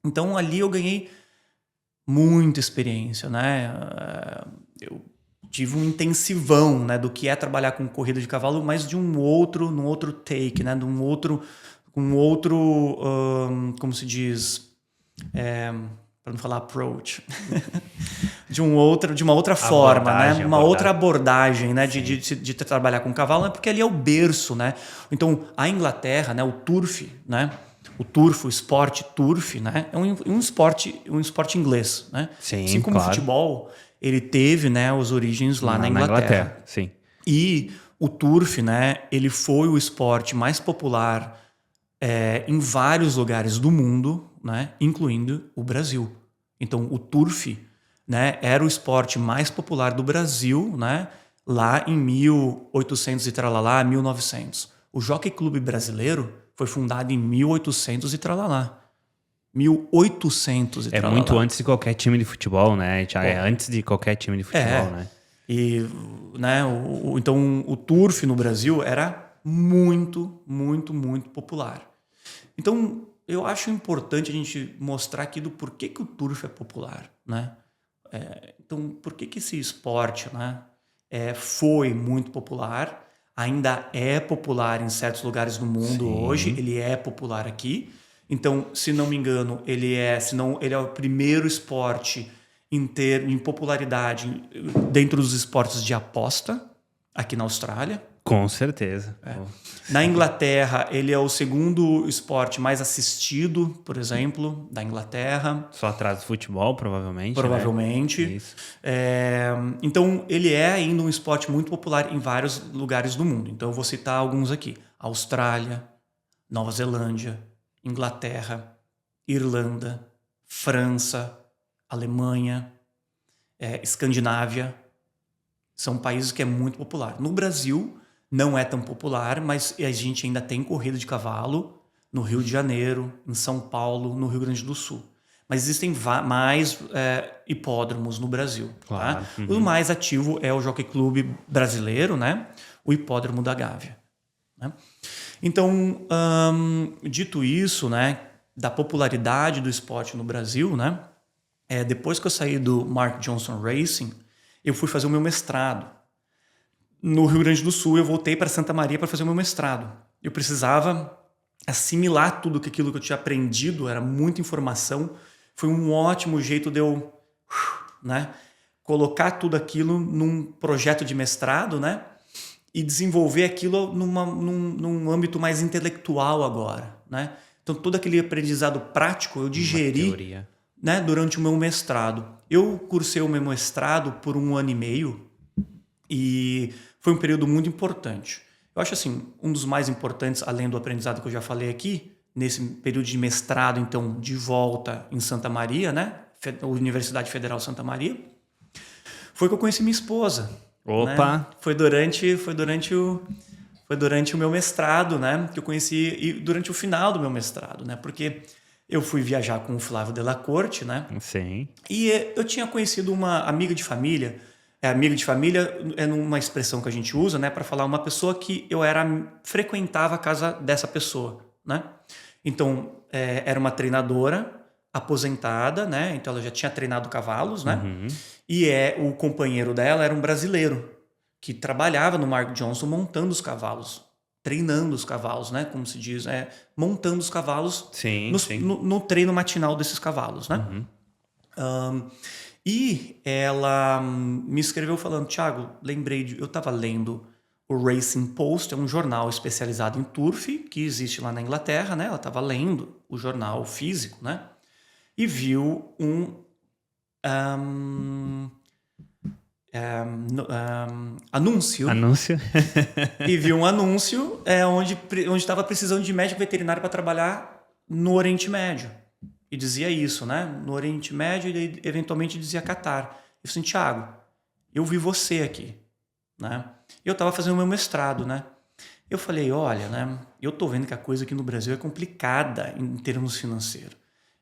Então ali eu ganhei muita experiência, né? Eu tive um intensivão, né, do que é trabalhar com corrida de cavalo, mas num outro take, né? Como se diz, para não falar approach, de uma outra forma, né? Uma outra abordagem, né? De trabalhar com cavalo, né? Porque ali é o berço, né? Então, a Inglaterra, né? O turf, né? O esporte turf, né? É um esporte inglês, né? Sim, assim como claro. o futebol, ele teve, né, as origens lá na Inglaterra. Sim. E o turf, né? Ele foi o esporte mais popular em vários lugares do mundo, né? Incluindo o Brasil. Então, o turf né, era o esporte mais popular do Brasil, né, lá em 1800 e tralalá, 1900. O Jockey Clube Brasileiro foi fundado em 1800 e tralalá. 1800 e É tralalá. muito antes de qualquer time de futebol, né, Thiago? É antes de qualquer time de futebol, né? E, né, então o turf no Brasil era muito, muito, muito popular. Então eu acho importante a gente mostrar aqui do porquê que o turf é popular, né? Então por que esse esporte, né, foi muito popular, ainda é popular em certos lugares do mundo. Sim. Hoje, ele é popular aqui. Então, se não me engano, ele é o primeiro esporte em popularidade dentro dos esportes de aposta aqui na Austrália. Com certeza. Na Inglaterra, ele é o segundo esporte mais assistido, por exemplo, da Inglaterra. Só atrás do futebol, provavelmente. Provavelmente. Né? Isso. Então, ele é ainda um esporte muito popular em vários lugares do mundo. Então, eu vou citar alguns aqui. Austrália, Nova Zelândia, Inglaterra, Irlanda, França, Alemanha, Escandinávia. São países que é muito popular. No Brasil, não é tão popular, mas a gente ainda tem corrida de cavalo no Rio de Janeiro, em São Paulo, no Rio Grande do Sul. Mas existem mais hipódromos no Brasil. Claro. Tá? O mais ativo é o Jockey Clube brasileiro, né? O Hipódromo da Gávea. Né? Então, dito isso, né, da popularidade do esporte no Brasil, né, depois que eu saí do Mark Johnson Racing, eu fui fazer o meu mestrado. No Rio Grande do Sul, eu voltei para Santa Maria para fazer o meu mestrado. Eu precisava assimilar tudo aquilo que eu tinha aprendido, era muita informação. Foi um ótimo jeito de eu, né, colocar tudo aquilo num projeto de mestrado, né, e desenvolver aquilo num âmbito mais intelectual agora, né? Então, todo aquele aprendizado prático eu digeri, né, durante o meu mestrado. Eu cursei o meu mestrado por 1 ano e meio e foi um período muito importante. Eu acho assim, um dos mais importantes, além do aprendizado que eu já falei aqui, nesse período de mestrado, então, de volta em Santa Maria, né? Universidade Federal Santa Maria, foi que eu conheci minha esposa. Opa! Né? Foi durante o meu mestrado, né? Que eu conheci, e durante o final do meu mestrado, né? Porque eu fui viajar com o Flávio Della Corte, né? Sim. E eu tinha conhecido uma amiga de família. Amiga de família é uma expressão que a gente usa, né, para falar uma pessoa que eu frequentava a casa dessa pessoa, né? Então, era uma treinadora aposentada, né? Então ela já tinha treinado cavalos, né? E o companheiro dela era um brasileiro que trabalhava no Mark Johnson montando os cavalos, treinando os cavalos, né? Como se diz, montando os cavalos no treino matinal desses cavalos, né? E ela me escreveu falando, Thiago, eu estava lendo o Racing Post, é um jornal especializado em turf, que existe lá na Inglaterra, né? Ela estava lendo o jornal físico, né? E viu um anúncio. E viu um anúncio onde estava precisando de médico veterinário para trabalhar no Oriente Médio. E dizia isso, né? No Oriente Médio e eventualmente dizia Catar. Eu falei assim, Thiago, eu vi você aqui, né? Eu estava fazendo o meu mestrado, né? Eu falei, olha, né? Eu tô vendo que a coisa aqui no Brasil é complicada em termos financeiros.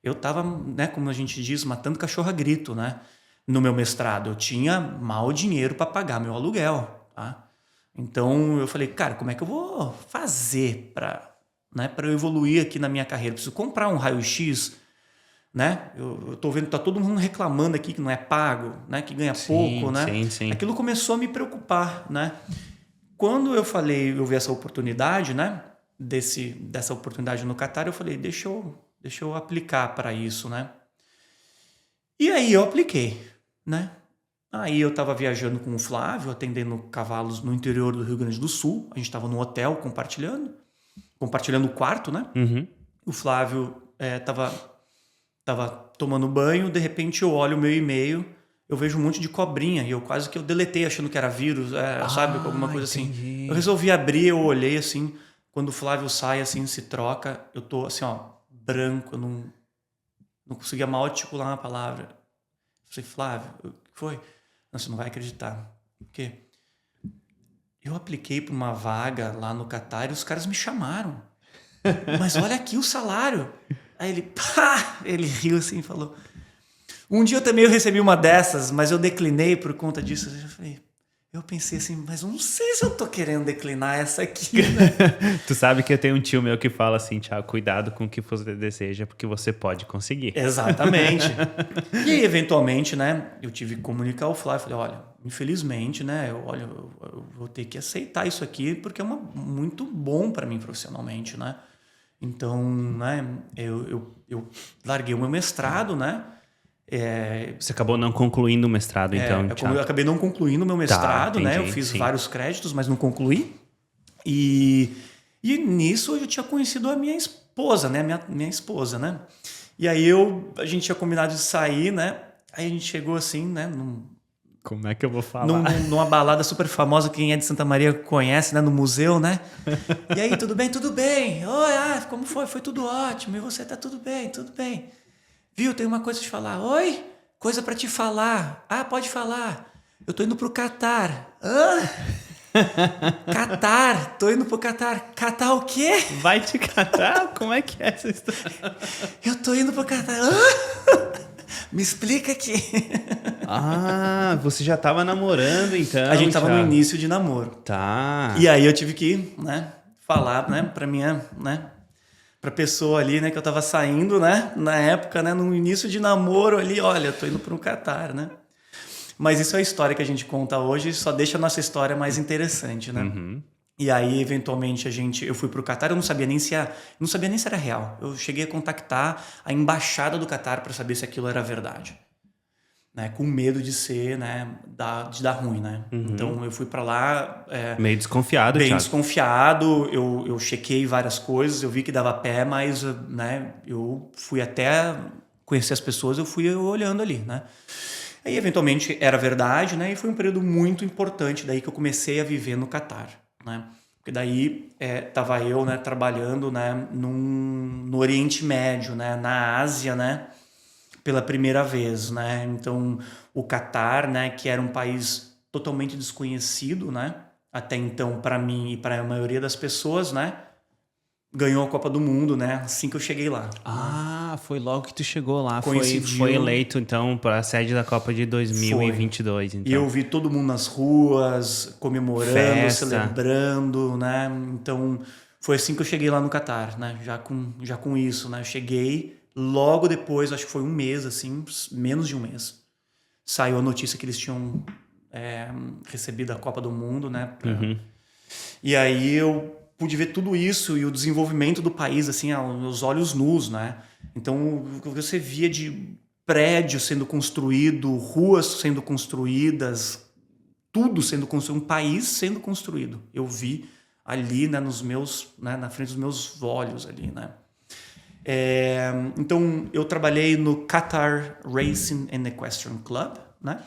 Eu estava, né, como a gente diz, matando cachorro a grito, né? No meu mestrado, eu tinha mal dinheiro para pagar meu aluguel, tá? Então eu falei, cara, como é que eu vou fazer para eu evoluir aqui na minha carreira? Eu preciso comprar um raio-x, né? Eu tô vendo que tá todo mundo reclamando aqui que não é pago, né? Que ganha pouco, né? Sim. Aquilo começou a me preocupar, né? Quando eu vi essa oportunidade, né? Dessa oportunidade no Catar, eu falei, deixa eu aplicar para isso, né? E aí eu apliquei, né? Aí eu estava viajando com o Flávio, atendendo cavalos no interior do Rio Grande do Sul. A gente estava no hotel compartilhando o quarto, né? O Flávio tava tomando banho, de repente eu olho o meu e-mail, eu vejo um monte de cobrinha e eu quase que eu deletei achando que era vírus, sabe? Alguma coisa entendi. assim. Eu resolvi abrir, eu olhei assim, quando o Flávio sai assim, se troca, eu tô assim, ó, branco, eu não conseguia mal articular uma palavra. falei, Flávio, o que foi? Não, você não vai acreditar. Por quê? Eu apliquei para uma vaga lá no Catar e os caras me chamaram. Mas olha aqui o salário. Aí ele, pá! Ele riu assim e falou... Um dia eu recebi uma dessas, mas eu declinei por conta disso. Eu pensei assim, mas eu não sei se eu tô querendo declinar essa aqui, né? Tu sabe que eu tenho um tio meu que fala assim, Thiago, cuidado com o que você deseja, porque você pode conseguir. Exatamente. E aí, eventualmente, né, eu tive que comunicar ao Flávio. Falei, olha, infelizmente, né, eu vou ter que aceitar isso aqui, porque é muito bom para mim profissionalmente, né? Então, né, eu larguei o meu mestrado, né? Você acabou não concluindo o mestrado, então, Thiago? Eu acabei não concluindo o meu mestrado, entendi, né? Eu fiz vários créditos, mas não concluí. E nisso eu já tinha conhecido a minha esposa, né? Minha esposa, né? E aí a gente tinha combinado de sair, né? Aí a gente chegou assim, né? Como é que eu vou falar? Numa balada super famosa, quem é de Santa Maria conhece, né? No museu, né? E aí, tudo bem? Tudo bem. Oi, como foi? Foi tudo ótimo. E você? Tá tudo bem, tudo bem. Viu, tem uma coisa pra te falar. Oi? Coisa pra te falar. Ah, pode falar. Eu tô indo pro Catar. Hã? Catar? Tô indo pro Catar. Catar o quê? Vai te catar? Como é que é essa história? Eu tô indo pro Catar. Hã? Me explica aqui. Ah, você já tava namorando, então. A gente tava no início de namoro. Tá. E aí eu tive que, né, falar, né, pra minha, né, pra pessoa ali, né, que eu tava saindo, né, na época, né, no início de namoro ali, olha, eu tô indo pro Catar, né. Mas isso é a história que a gente conta hoje, só deixa a nossa história mais interessante, né. Uhum. E aí, eventualmente, eu fui pro Catar, eu não sabia nem se era real. Eu cheguei a contactar a embaixada do Catar para saber se aquilo era verdade. Né, com medo de ser, né, de dar ruim, né. Uhum. Então eu fui para lá Meio desconfiado, bem Thiago. desconfiado. Eu chequei várias coisas, eu vi que dava pé, mas, né, eu fui até conhecer as pessoas, eu fui olhando ali, né. Aí eventualmente era verdade, né, e foi um período muito importante daí que eu comecei a viver no Catar, né. Porque daí tava eu, né, trabalhando, né, no Oriente Médio, né, na Ásia, né, pela primeira vez, né? Então, o Catar, né, que era um país totalmente desconhecido, né, até então para mim e para a maioria das pessoas, né, ganhou a Copa do Mundo, né, assim que eu cheguei lá. Ah, foi logo que tu chegou lá. Coincidiu. Foi eleito, então, para a sede da Copa de 2022. Então. E eu vi todo mundo nas ruas, comemorando, Festa. celebrando, né? Então, foi assim que eu cheguei lá no Catar, né? Já com isso, né? Eu cheguei logo depois, acho que foi um mês, assim, menos de um mês. Saiu a notícia que eles tinham recebido a Copa do Mundo, né? Uhum. E aí eu pude ver tudo isso e o desenvolvimento do país, assim, aos olhos nus, né? Então, o que você via de prédio sendo construído, ruas sendo construídas, tudo sendo construído, um país sendo construído. Eu vi ali, né, na frente dos meus olhos ali, né? Então, eu trabalhei no Qatar Racing and Equestrian Club, né?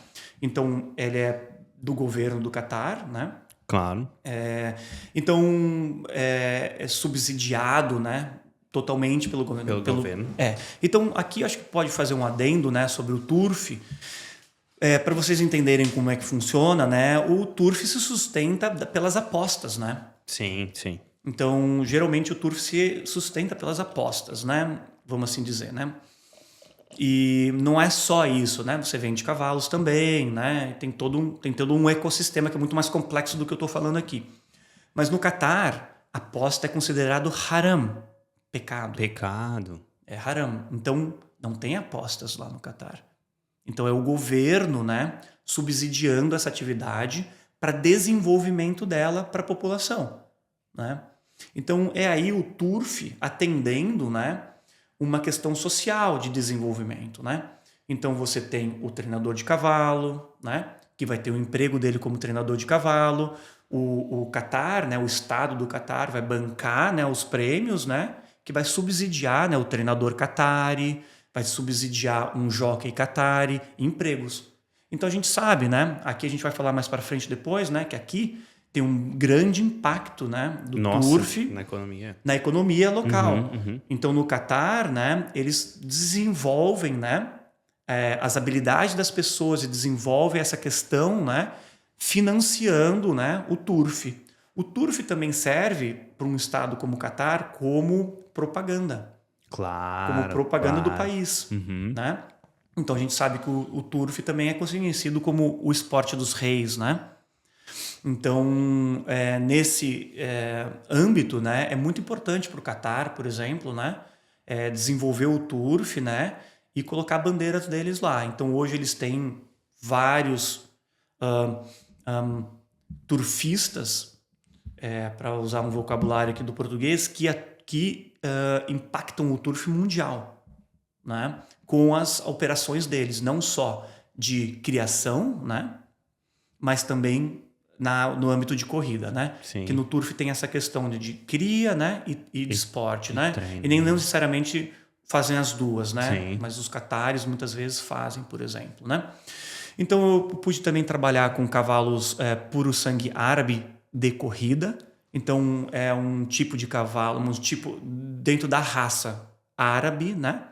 Então, ele é do governo do Qatar, né? Claro. Então, é subsidiado, né, totalmente pelo governo. Pelo governo. Então, aqui acho que pode fazer um adendo, né, sobre o TURF. Para vocês entenderem como é que funciona, né, o TURF se sustenta pelas apostas, né? Sim, sim. Então, geralmente o TURF se sustenta pelas apostas, né? Vamos assim dizer, né? E não é só isso, né? Você vende cavalos também, né? Tem todo um ecossistema que é muito mais complexo do que eu estou falando aqui. Mas no Catar, aposta é considerado haram, pecado. Pecado. É haram. Então, não tem apostas lá no Catar. Então, é o governo, né, subsidiando essa atividade para desenvolvimento dela para a população, né? Então, é aí o TURF atendendo, né, uma questão social de desenvolvimento, né? Então você tem o treinador de cavalo, né, que vai ter o emprego dele como treinador de cavalo. O Qatar, né, o estado do Qatar vai bancar, né, os prêmios, né, que vai subsidiar, né, o treinador qatari, vai subsidiar um jockey qatari, empregos. Então a gente sabe, né, aqui a gente vai falar mais para frente depois, né, que aqui tem um grande impacto, né, do TURF na economia local. Uhum. Então, no Catar, né, eles desenvolvem, né, as habilidades das pessoas e desenvolve essa questão, né, financiando, né, o turf. O turf também serve para um estado como o Catar como propaganda. Claro. Como propaganda do claro. país. Né? Então a gente sabe que o turf também é conhecido como o esporte dos reis, né? Então, nesse âmbito, né, é muito importante para o Catar, por exemplo, né, desenvolver o turf, né, e colocar bandeiras deles lá. Então, hoje eles têm vários turfistas, para usar um vocabulário aqui do português, que impactam o turf mundial, né, com as operações deles, não só de criação, né, mas também no âmbito de corrida, né? Sim. Que no turf tem essa questão de cria, né? E de esporte, né? treino, E nem necessariamente fazem as duas, né? Sim. Mas os catares muitas vezes fazem, por exemplo, né? Então eu pude também trabalhar com cavalos puro sangue árabe de corrida. Então é um tipo de cavalo, um tipo dentro da raça árabe, né?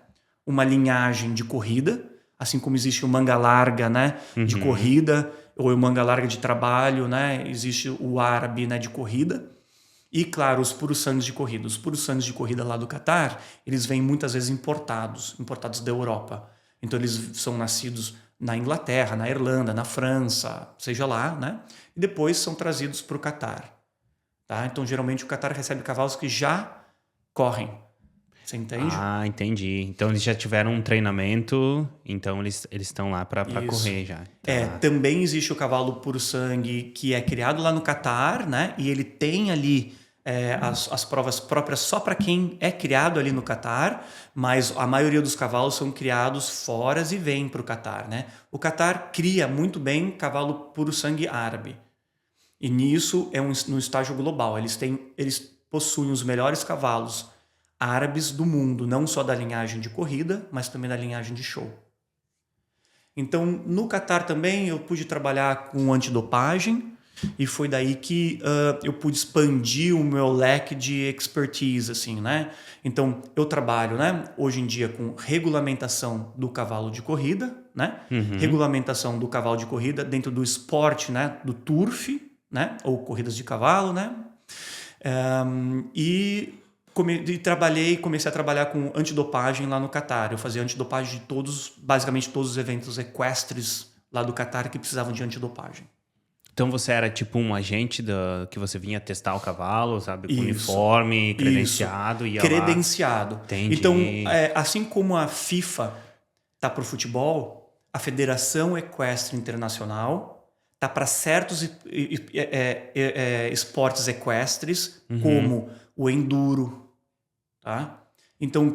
Uma linhagem de corrida, assim como existe o manga larga, né? De corrida, ou o manga larga de trabalho, né? Existe o árabe, né, de corrida. E, claro, os puros sangues de corrida. Os puros sangues de corrida lá do Catar, eles vêm muitas vezes importados da Europa. Então, eles são nascidos na Inglaterra, na Irlanda, na França, seja lá, né? E depois são trazidos para o Catar. Tá? Então, geralmente, o Catar recebe cavalos que já correm. Você entende? Ah, entendi. Então eles já tiveram um treinamento, então eles estão lá para correr já. Tá. Também existe o cavalo puro sangue que é criado lá no Catar, né? E ele tem ali as provas próprias só para quem é criado ali no Catar, mas a maioria dos cavalos são criados fora e vêm para o Catar, né? O Catar cria muito bem cavalo puro sangue árabe. E nisso é no estágio global. Eles possuem os melhores cavalos árabes do mundo, não só da linhagem de corrida, mas também da linhagem de show. Então, no Catar também eu pude trabalhar com antidopagem e foi daí que eu pude expandir o meu leque de expertise, assim, né? Então, eu trabalho, né, hoje em dia com regulamentação do cavalo de corrida, né? Regulamentação do cavalo de corrida dentro do esporte, né, do turf, né, ou corridas de cavalo, né? Comecei a trabalhar com antidopagem lá no Catar. Eu fazia antidopagem de basicamente todos os eventos equestres lá do Catar que precisavam de antidopagem. Então você era tipo um agente que você vinha testar o cavalo, sabe? Com Isso. uniforme, credenciado. Ia credenciado. Lá. Entendi. Então, assim como a FIFA tá para o futebol, a Federação Equestre Internacional tá para certos esportes equestres, como o enduro, tá? Então,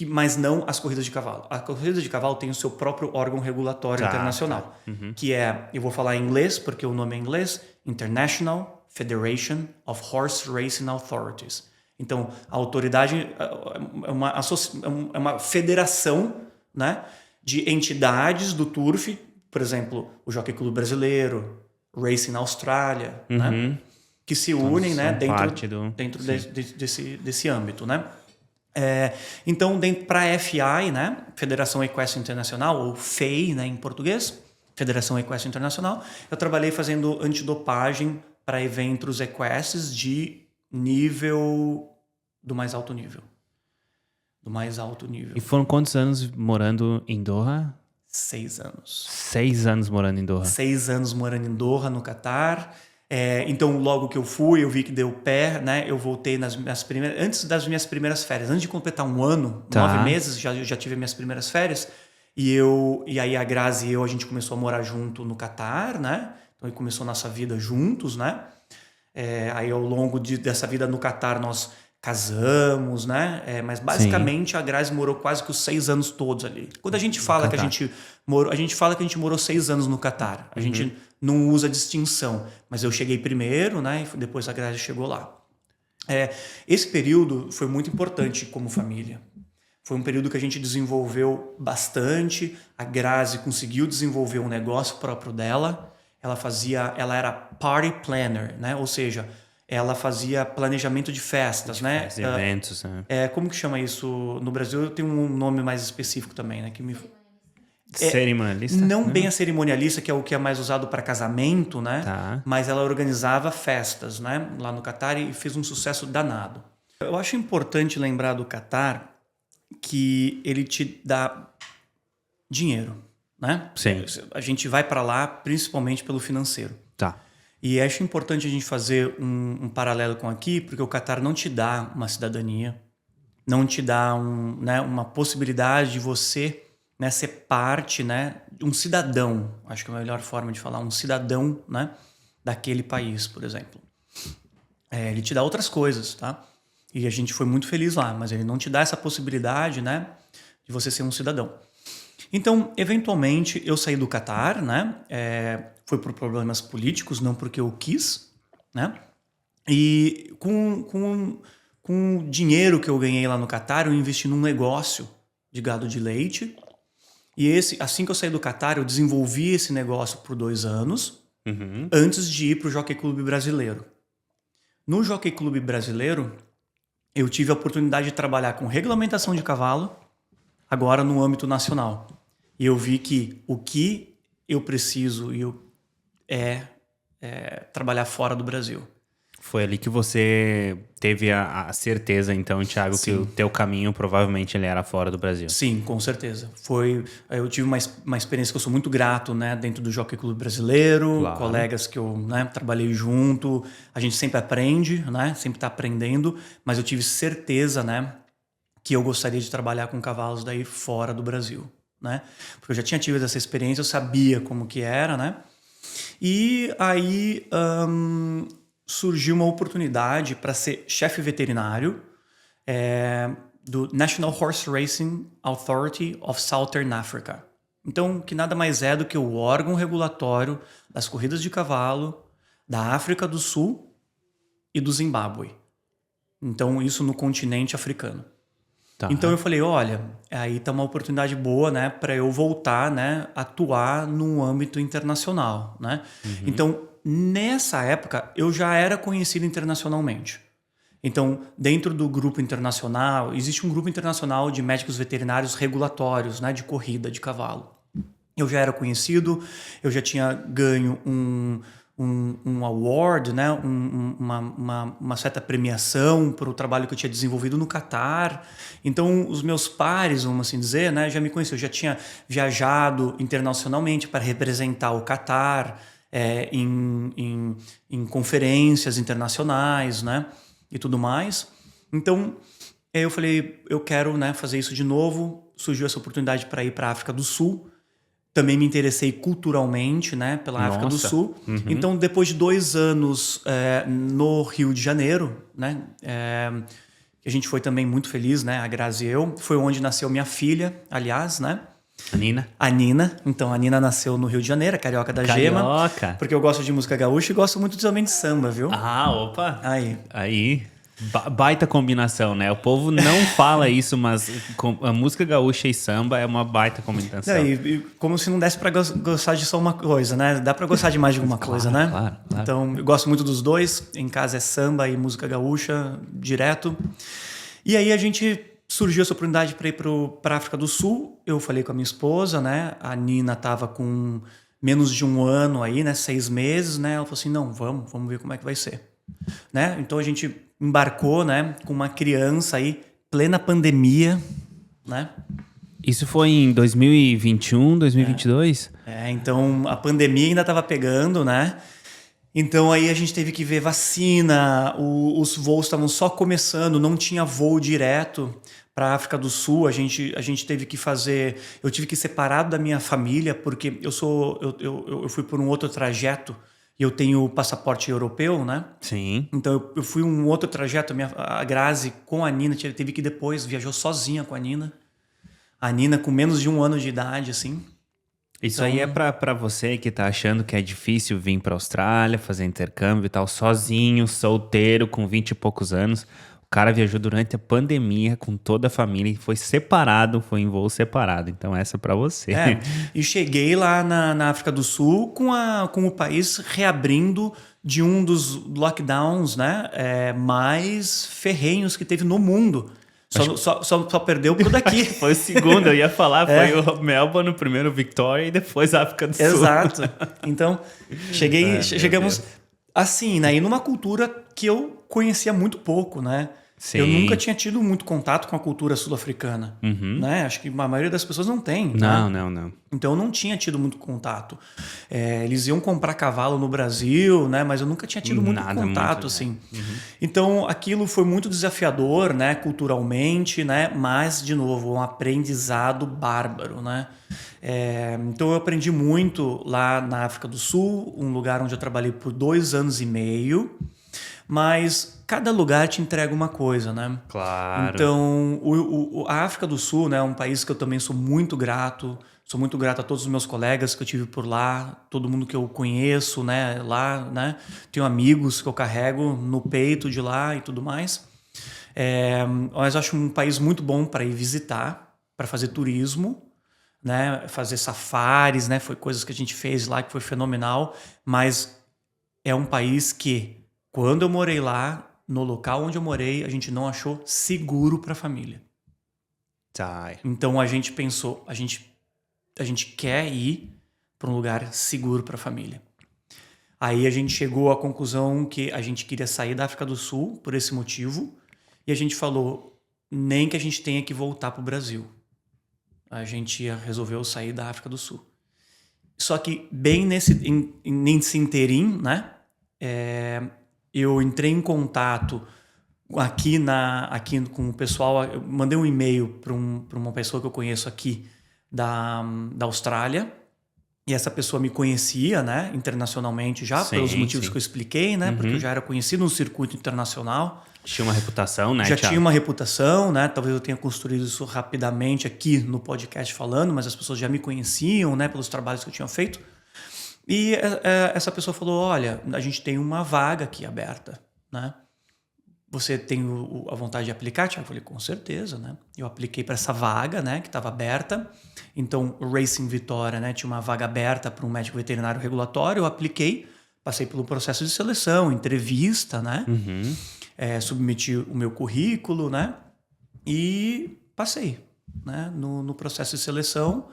mas não as corridas de cavalo. A corrida de cavalo tem o seu próprio órgão regulatório internacional, que eu vou falar em inglês, porque o nome é em inglês, International Federation of Horse Racing Authorities. Então, a autoridade é uma federação, né, de entidades do turf, por exemplo, o Jockey Club Brasileiro, Racing Austrália, né, que se unem, né, dentro desse âmbito, né? Então, para a FI, né, Federação Equestre Internacional, ou FEI, né, em português, Federação Equestre Internacional, eu trabalhei fazendo antidopagem para eventos equestres de do mais alto nível. Do mais alto nível. E foram quantos anos morando em Doha? 6 anos. 6 anos morando em Doha. 6 anos morando em Doha, no Catar. Então, logo que eu fui, eu vi que deu pé, né? Eu voltei antes das minhas primeiras férias. Antes de completar um ano, 9 meses, eu já tive minhas primeiras férias. E aí a Grazi e a gente começou a morar junto no Catar, né? Então, começou a nossa vida juntos, né? Aí, ao longo dessa vida no Catar, nós casamos, né? Mas basicamente a Grazi morou quase que os 6 anos todos ali. Quando a gente fala que a gente morou 6 anos no Catar. A gente não usa distinção, mas eu cheguei primeiro, né? E depois a Grazi chegou lá. Esse período foi muito importante como família. Foi um período que a gente desenvolveu bastante. A Grazi conseguiu desenvolver um negócio próprio dela. Ela era party planner, né? Ou seja, ela fazia planejamento de festas, né? Eventos, né? Como que chama isso? No Brasil tem um nome mais específico também, né? Cerimonialista? Não bem a cerimonialista, que é o que é mais usado para casamento, né? Tá. Mas ela organizava festas, né? Lá no Catar e fez um sucesso danado. Eu acho importante lembrar do Catar que ele te dá dinheiro, né? Sim. A gente vai para lá principalmente pelo financeiro. Tá. E acho importante a gente fazer um paralelo com aqui, porque o Catar não te dá uma cidadania, não te dá uma possibilidade de você, né, ser parte, né, de um cidadão. Acho que é a melhor forma de falar, um cidadão, né, daquele país, por exemplo. Ele te dá outras coisas, tá? E a gente foi muito feliz lá, mas ele não te dá essa possibilidade, né, de você ser um cidadão. Então, eventualmente, eu saí do Catar, né? Foi por problemas políticos, não porque eu quis, né? E com o dinheiro que eu ganhei lá no Catar, eu investi num negócio de gado de leite. E assim que eu saí do Catar, eu desenvolvi esse negócio por 2 anos, antes de ir para o Jockey Club Brasileiro. No Jockey Club Brasileiro, eu tive a oportunidade de trabalhar com regulamentação de cavalo, agora no âmbito nacional. E eu vi que o que eu preciso é trabalhar fora do Brasil. Foi ali que você teve a certeza, então, Thiago, que o teu caminho provavelmente ele era fora do Brasil. Sim, com certeza. Eu tive uma experiência que eu sou muito grato, né, dentro do Jockey Club Brasileiro, Claro. colegas que eu, né, trabalhei junto. A gente sempre aprende, né, sempre está aprendendo, mas eu tive certeza, né, que eu gostaria de trabalhar com cavalos daí fora do Brasil, né? Porque eu já tinha tido essa experiência, eu sabia como que era, né? E aí surgiu uma oportunidade para ser chefe veterinário do National Horse Racing Authority of Southern Africa. Então, que nada mais é do que o órgão regulatório das corridas de cavalo da África do Sul e do Zimbábue. Então, isso no continente africano. Tá. Então eu falei, olha, aí tá uma oportunidade boa, né, para eu voltar, né, atuar no âmbito internacional, né? Então, nessa época, eu já era conhecido internacionalmente. Então, dentro do grupo internacional, existe um grupo internacional de médicos veterinários regulatórios, né, de corrida de cavalo. Eu já era conhecido, eu já tinha ganho um award, né? uma certa premiação para o trabalho que eu tinha desenvolvido no Catar. Então, os meus pares, vamos assim dizer, né, já me conheciam. Eu já tinha viajado internacionalmente para representar o Catar em conferências internacionais, né, e tudo mais. Então, eu falei, eu quero, né, fazer isso de novo. Surgiu essa oportunidade para ir para a África do Sul. Também me interessei culturalmente, né, pela África do Sul. Então, depois de 2 anos no Rio de Janeiro, né, a gente foi também muito feliz, né, a Grazi e eu. Foi onde nasceu minha filha, aliás, né? A Nina? A Nina. Então, a Nina nasceu no Rio de Janeiro, a Carioca da Gema. Carioca. Porque eu gosto de música gaúcha e gosto muito também de samba, viu? Ah, opa. Aí. Baita combinação, né? O povo não fala isso, mas a música gaúcha e samba é uma baita combinação. E como se não desse pra gostar de só uma coisa, né? Dá pra gostar de mais de alguma coisa, né? Claro. Então, eu gosto muito dos dois. Em casa é samba e música gaúcha direto. E aí surgiu essa oportunidade para ir para África do Sul. Eu falei com a minha esposa, né? A Nina tava com menos de 1 ano aí, né? 6 meses, né? Ela falou assim, não, vamos ver como é que vai ser. Né? Então a gente embarcou, né, com uma criança aí, plena pandemia, né? Isso foi em 2021, 2022? Então a pandemia ainda estava pegando, né? Então aí a gente teve que ver vacina, os voos estavam só começando, não tinha voo direto para a África do Sul. A gente teve que fazer, eu tive que ir separado da minha família porque eu fui por um outro trajeto. E eu tenho passaporte europeu, né? Sim. Então eu fui um outro trajeto. A Grazi com a Nina teve que depois, viajou sozinha com a Nina. A Nina com menos de 1 ano de idade, assim. Isso aí é pra você que tá achando que é difícil vir pra Austrália, fazer intercâmbio e tal, sozinho, solteiro, com 20 e poucos anos. O cara viajou durante a pandemia com toda a família e foi separado, foi em voo separado. Então essa é pra você. E cheguei lá na África do Sul com o país reabrindo de um dos lockdowns, né, mais ferrenhos que teve no mundo. Só perdeu pro daqui. Foi o segundo, eu ia falar, foi o Melbourne, o primeiro Victoria e depois a África do Sul. Exato. Então, chegamos assim, né? E numa cultura que eu conhecia muito pouco, né? Sim. Eu nunca tinha tido muito contato com a cultura sul-africana, né? Acho que a maioria das pessoas não tem. Não, né? não. Então eu não tinha tido muito contato. Eles iam comprar cavalo no Brasil, né? Mas eu nunca tinha tido muito contato, assim. Então aquilo foi muito desafiador, né? Culturalmente, né? Mas, de novo, um aprendizado bárbaro, né? Então eu aprendi muito lá na África do Sul, um lugar onde eu trabalhei por 2 anos e meio. Mas cada lugar te entrega uma coisa, né? Claro. Então, a África do Sul, né, é um país que eu também sou muito grato. Sou muito grato a todos os meus colegas que eu tive por lá, todo mundo que eu conheço, né, lá, né? Tenho amigos que eu carrego no peito de lá e tudo mais. Mas eu acho um país muito bom para ir visitar, para fazer turismo, né? Fazer safaris, né? Foi coisas que a gente fez lá que foi fenomenal. Mas é um país que quando eu morei lá, no local onde eu morei, a gente não achou seguro para a família. Tá. Então a gente pensou, a gente quer ir para um lugar seguro para a família. Aí a gente chegou à conclusão que a gente queria sair da África do Sul por esse motivo. E a gente falou, nem que a gente tenha que voltar para o Brasil. A gente resolveu sair da África do Sul. Só que bem nesse interim, né? Eu entrei em contato aqui com o pessoal. Eu mandei um e-mail para uma pessoa que eu conheço aqui da Austrália. E essa pessoa me conhecia, né, internacionalmente já, pelos motivos que eu expliquei, né? Porque eu já era conhecido no circuito internacional. Tinha uma reputação, né, Já tinha uma reputação, né? Talvez eu tenha construído isso rapidamente aqui no podcast falando, mas as pessoas já me conheciam, né, pelos trabalhos que eu tinha feito. E essa pessoa falou, olha, a gente tem uma vaga aqui aberta, né? Você tem a vontade de aplicar, Thiago? Eu falei, com certeza, né? Eu apliquei para essa vaga, né, que estava aberta. Então, o Racing Vitória, né, tinha uma vaga aberta para um médico veterinário regulatório. Eu apliquei, passei pelo processo de seleção, entrevista, né? Submeti o meu currículo, né? E passei, né, no processo de seleção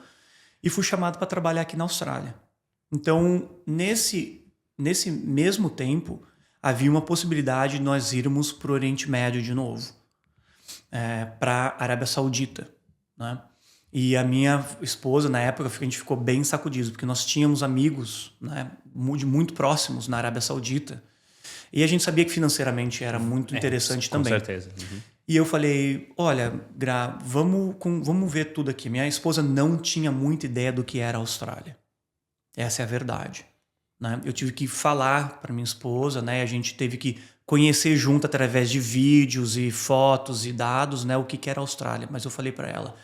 e fui chamado para trabalhar aqui na Austrália. Então, nesse mesmo tempo, havia uma possibilidade de nós irmos para o Oriente Médio de novo, para a Arábia Saudita, né? E a minha esposa, na época, a gente ficou bem sacudido, porque nós tínhamos amigos, né, muito próximos na Arábia Saudita. E a gente sabia que financeiramente era muito interessante também. Com certeza. E eu falei, olha, Gra, vamos ver tudo aqui. Minha esposa não tinha muita ideia do que era a Austrália. Essa é a verdade, né? Eu tive que falar para minha esposa, né? A gente teve que conhecer junto através de vídeos e fotos e dados, né? O que era a Austrália. Mas eu falei para ela,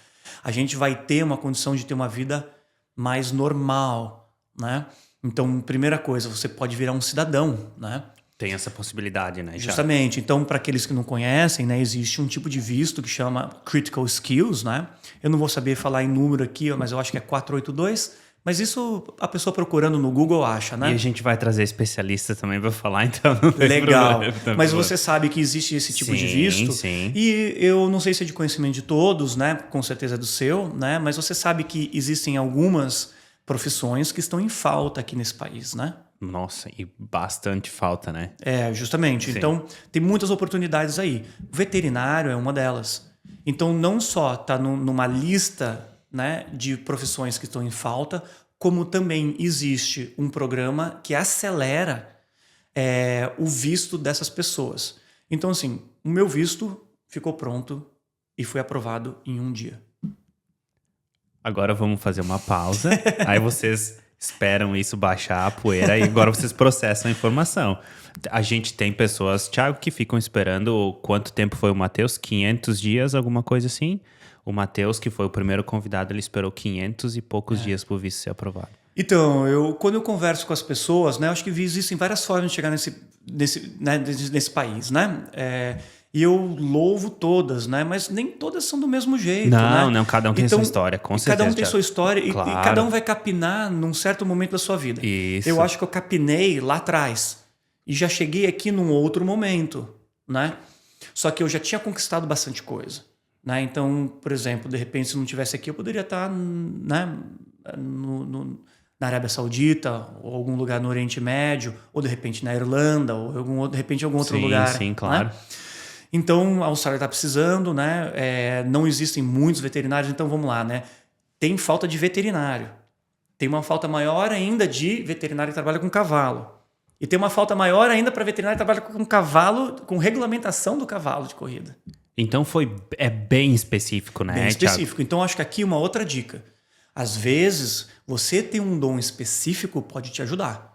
a gente vai ter uma condição de ter uma vida mais normal, né? Então, primeira coisa, você pode virar um cidadão, né? Tem essa possibilidade, né? Justamente. Então, para aqueles que não conhecem, né, existe um tipo de visto que chama Critical Skills, né? Eu não vou saber falar em número aqui, mas eu acho que é 482. Mas isso a pessoa procurando no Google acha, né? E a gente vai trazer especialista também para falar, então não tem Legal. problema. Mas você sabe que existe esse tipo de visto. Sim. E eu não sei se é de conhecimento de todos, né? Com certeza é do seu, né? Mas você sabe que existem algumas profissões que estão em falta aqui nesse país, né? Nossa, e bastante falta, né? Justamente. Sim. Então, tem muitas oportunidades aí. O veterinário é uma delas. Então, não só está numa lista, né, de profissões que estão em falta, como também existe um programa que acelera o visto dessas pessoas. Então, assim, o meu visto ficou pronto e foi aprovado em 1 dia. Agora vamos fazer uma pausa. Aí vocês esperam isso baixar a poeira e agora vocês processam a informação. A gente tem pessoas, Thiago, que ficam esperando quanto tempo foi o Matheus? 500 dias, alguma coisa assim? O Matheus, que foi o primeiro convidado, ele esperou 500 e poucos dias para o visto ser aprovado. Então, quando eu converso com as pessoas, né, eu acho que existem várias formas de chegar nesse país, né? E eu louvo todas, né? Mas nem todas são do mesmo jeito, não, né? Não, cada um tem sua história, com certeza. Cada um tem sua história claro. e cada um vai capinar num certo momento da sua vida. Isso. Eu acho que eu capinei lá atrás e já cheguei aqui num outro momento, né? Só que eu já tinha conquistado bastante coisa. né? Então, por exemplo, de repente, se não tivesse aqui, eu poderia estar, né, na Arábia Saudita, ou algum lugar no Oriente Médio, ou de repente na Irlanda, ou de repente em algum outro lugar. Sim, claro. Né? Então, a Austrália está precisando, né? Não existem muitos veterinários, então vamos lá, né? Tem falta de veterinário. Tem uma falta maior ainda de veterinário que trabalha com cavalo. E tem uma falta maior ainda para veterinário que trabalha com cavalo, com regulamentação do cavalo de corrida. Então é bem específico, né, Bem específico. Thiago? Então, acho que aqui uma outra dica. Às vezes, você ter um dom específico pode te ajudar.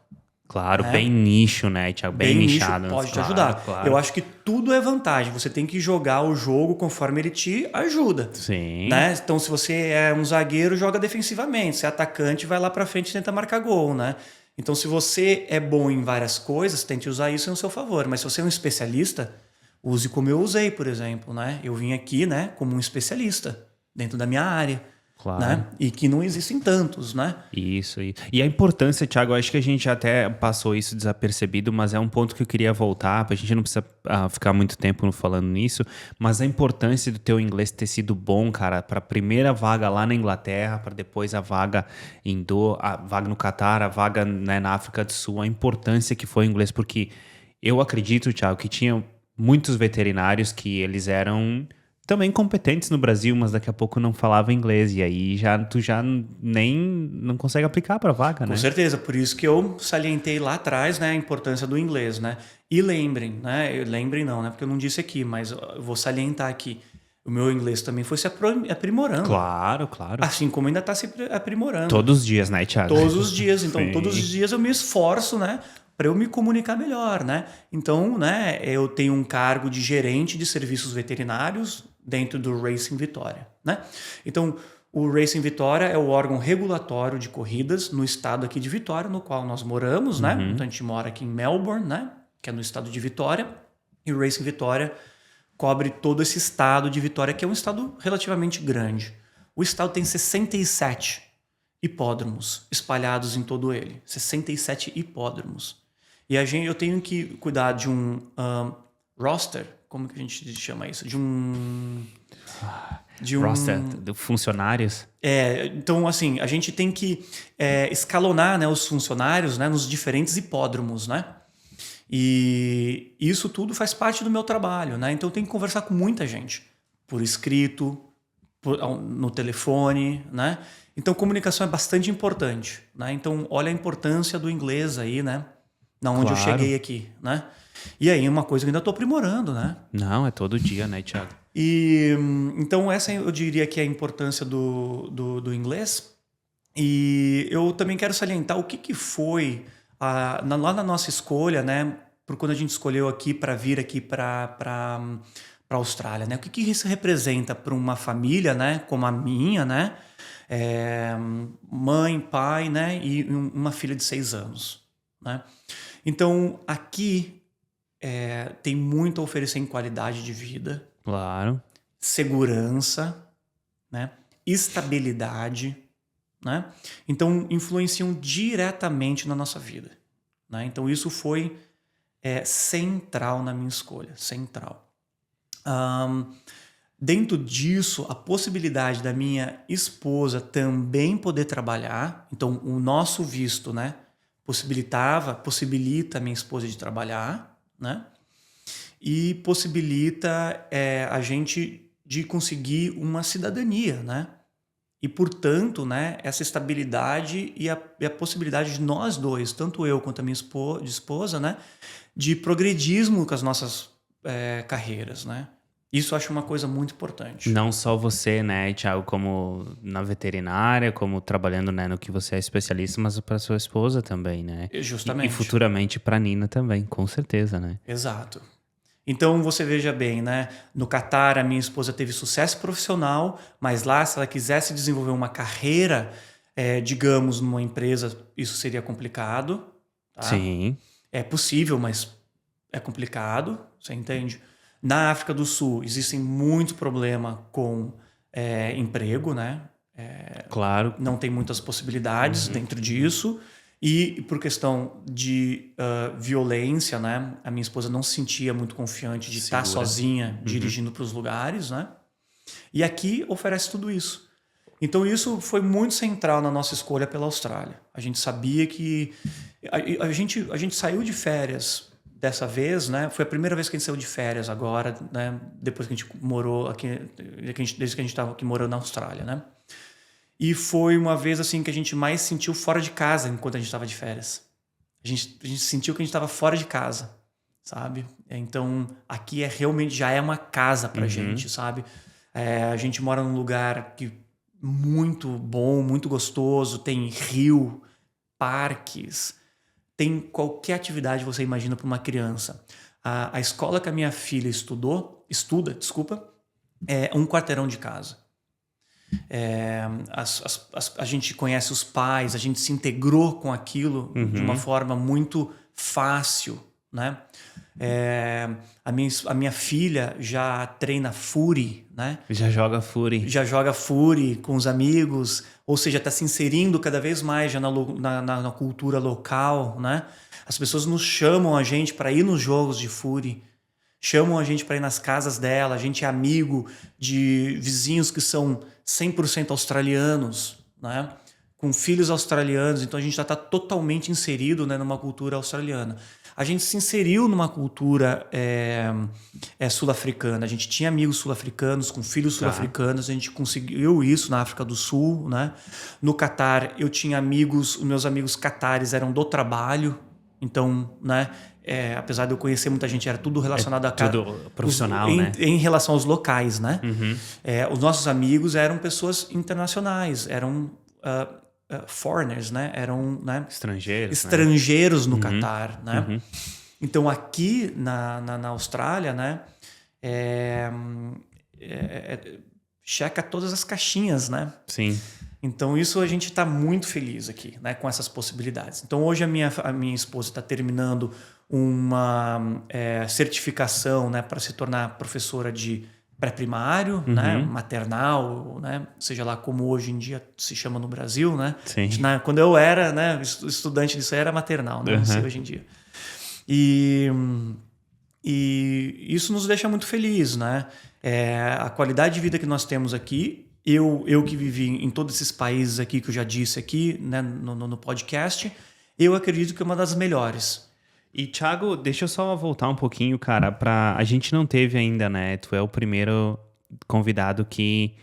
Claro, bem nicho, né, Thiago? Bem nichado. Nicho pode te ajudar. Claro. Eu acho que tudo é vantagem. Você tem que jogar o jogo conforme ele te ajuda. Sim. Né? Então, se você é um zagueiro, joga defensivamente. Se é atacante, vai lá pra frente e tenta marcar gol, né? Então, se você é bom em várias coisas, tente usar isso em seu favor. Mas se você é um especialista, use como eu usei, por exemplo, né? Eu vim aqui, né, como um especialista dentro da minha área. Claro. Né? E que não existem tantos, né? Isso. E a importância, Thiago, eu acho que a gente até passou isso desapercebido, mas é um ponto que eu queria voltar, a gente não precisa ficar muito tempo falando nisso, mas a importância do teu inglês ter sido bom, cara, para a primeira vaga lá na Inglaterra, para depois a vaga a vaga no Catar, a vaga, né, na África do Sul, a importância que foi o inglês, porque eu acredito, Thiago, que tinha muitos veterinários que eles eram também competentes no Brasil, mas daqui a pouco não falava inglês. E aí tu já nem não consegue aplicar para vaga, né? Com certeza, por isso que eu salientei lá atrás, né, a importância do inglês, né? E lembrem, né? Lembrem não, né? Porque eu não disse aqui, mas eu vou salientar aqui. O meu inglês também foi se aprimorando. Claro. Assim como ainda está se aprimorando. Todos os dias, né, Thiago? Todos os dias. Então, Sim. todos os dias eu me esforço, né? Para eu me comunicar melhor, né? Então, né, eu tenho um cargo de gerente de serviços veterinários dentro do Racing Vitória, né? Então, o Racing Vitória é o órgão regulatório de corridas no estado aqui de Vitória, no qual nós moramos, né? Então, a gente mora aqui em Melbourne, né? Que é no estado de Vitória. E o Racing Vitória cobre todo esse estado de Vitória, que é um estado relativamente grande. O estado tem 67 hipódromos espalhados em todo ele. 67 hipódromos. E eu tenho que cuidar de um roster, como que a gente chama isso? De um roster de funcionários? Então, assim, a gente tem que escalonar, né, os funcionários, né, nos diferentes hipódromos, né? E isso tudo faz parte do meu trabalho, né? Então eu tenho que conversar com muita gente, por escrito, no telefone, né? Então comunicação é bastante importante, né? Então olha a importância do inglês aí, né? Na onde eu cheguei aqui, né? E aí uma coisa que eu ainda estou aprimorando, né? Não, é todo dia, né, Thiago? E então essa eu diria que é a importância do inglês. E eu também quero salientar o que foi lá na nossa escolha, né? Por quando a gente escolheu aqui para vir aqui para a Austrália, né? O que isso representa para uma família, né? Como a minha, né? Mãe, pai, né? E uma filha de 6 anos, né? Então, aqui tem muito a oferecer em qualidade de vida. Claro. Segurança, né? Estabilidade, né? Então, influenciam diretamente na nossa vida, né? Então, isso foi central na minha escolha, central. Dentro disso, a possibilidade da minha esposa também poder trabalhar, então o nosso visto, né, possibilita a minha esposa de trabalhar, né, e possibilita a gente de conseguir uma cidadania, né, e portanto, né, essa estabilidade e a possibilidade de nós dois, tanto eu quanto a minha esposa, né, de progredismo com as nossas carreiras, né. Isso eu acho uma coisa muito importante. Não só você, né, Thiago, como na veterinária, como trabalhando, né, no que você é especialista, mas para sua esposa também, né? Justamente. E futuramente para Nina também, com certeza, né? Exato. Então você veja bem, né? No Catar a minha esposa teve sucesso profissional, mas lá se ela quisesse desenvolver uma carreira, digamos, numa empresa, isso seria complicado. Tá? Sim. É possível, mas é complicado, você entende? Na África do Sul existem muitos problemas com emprego, né? Claro. Não tem muitas possibilidades dentro disso. E por questão de violência, né? A minha esposa não se sentia muito confiante de estar sozinha dirigindo para os lugares, né? E aqui oferece tudo isso. Então isso foi muito central na nossa escolha pela Austrália. A gente sabia que... A gente saiu de férias dessa vez, né? Foi a primeira vez que a gente saiu de férias agora, né? Depois que a gente morou aqui, desde que a gente estava aqui morando na Austrália, né? E foi uma vez assim que a gente mais sentiu fora de casa enquanto a gente estava de férias. A gente sentiu que a gente estava fora de casa, sabe? Então aqui realmente já é uma casa pra gente, sabe? A gente mora num lugar muito bom, muito gostoso, tem rio, parques, tem qualquer atividade que você imagina para uma criança. A escola que a minha filha estuda, é um quarteirão de casa. A gente conhece os pais, a gente se integrou com aquilo de uma forma muito fácil, né? A minha filha já treina Furi, né? Já joga Furi. Já joga Furi com os amigos, ou seja, está se inserindo cada vez mais já na cultura local, né? As pessoas nos chamam a gente para ir nos jogos de Furi, chamam a gente para ir nas casas dela, a gente é amigo de vizinhos que são 100% australianos, né? Com filhos australianos, então a gente já está totalmente inserido, né, numa cultura australiana. A gente se inseriu numa cultura sul-africana. A gente tinha amigos sul-africanos, com filhos sul-africanos. A gente conseguiu isso na África do Sul, né? No Catar, eu tinha amigos, os meus amigos catares eram do trabalho. Então, né? Apesar de eu conhecer muita gente, era tudo relacionado a tudo profissional, né? Em relação aos locais, né? Os nossos amigos eram pessoas internacionais, eram foreigners, né? Eram, né? Estrangeiros no Catar, né? Então aqui na Austrália, né? Checa todas as caixinhas, né? Sim. Então isso a gente está muito feliz aqui, né? Com essas possibilidades. Então hoje a minha esposa está terminando uma certificação, né? Para se tornar professora de pré-primário, né? Maternal, né? Seja lá como hoje em dia se chama no Brasil, né? Sim. Quando eu era, né, estudante disso aí era maternal, né? Não sei hoje em dia. E isso nos deixa muito felizes, né? A qualidade de vida que nós temos aqui, eu que vivi em todos esses países aqui que eu já disse aqui, né, no podcast, eu acredito que é uma das melhores. E, Thiago, deixa eu só voltar um pouquinho, cara, a gente não teve ainda, né? Tu é o primeiro convidado que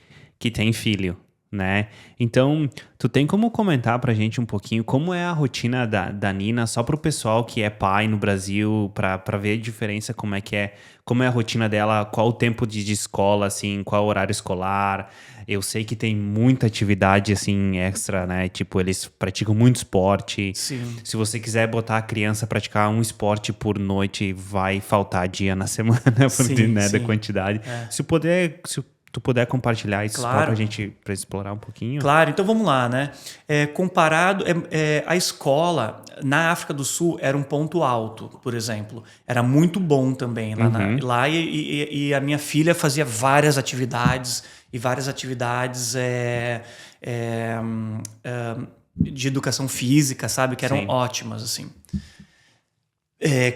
tem filho, né? Então, tu tem como comentar pra gente um pouquinho como é a rotina da Nina, só pro pessoal que é pai no Brasil, pra ver a diferença, como é a rotina dela, qual o tempo de escola, assim, qual o horário escolar. Eu sei que tem muita atividade, assim, extra, né? Tipo, eles praticam muito esporte. Sim. Se você quiser botar a criança a praticar um esporte por noite, vai faltar dia na semana, porque, né, da quantidade. Se tu puder compartilhar isso pra gente, pra explorar um pouquinho. Claro, então vamos lá, né? Comparado, a escola na África do Sul era um ponto alto, por exemplo. Era muito bom também lá. E a minha filha fazia várias atividades de educação física, sabe? Que eram ótimas, assim.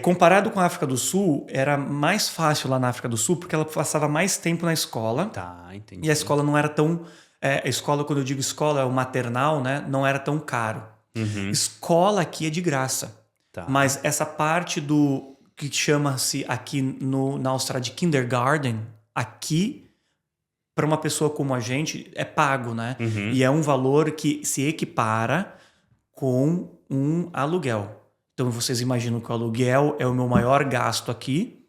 Comparado com a África do Sul, era mais fácil lá na África do Sul, porque ela passava mais tempo na escola. Tá, entendi. E a escola não era tão... a escola, quando eu digo escola, o maternal, né? Não era tão caro. Escola aqui é de graça. Tá. Mas essa parte do que chama-se aqui na Austrália de kindergarten, aqui, para uma pessoa como a gente, é pago, né? E é um valor que se equipara com um aluguel. Então, vocês imaginam que o aluguel é o meu maior gasto aqui,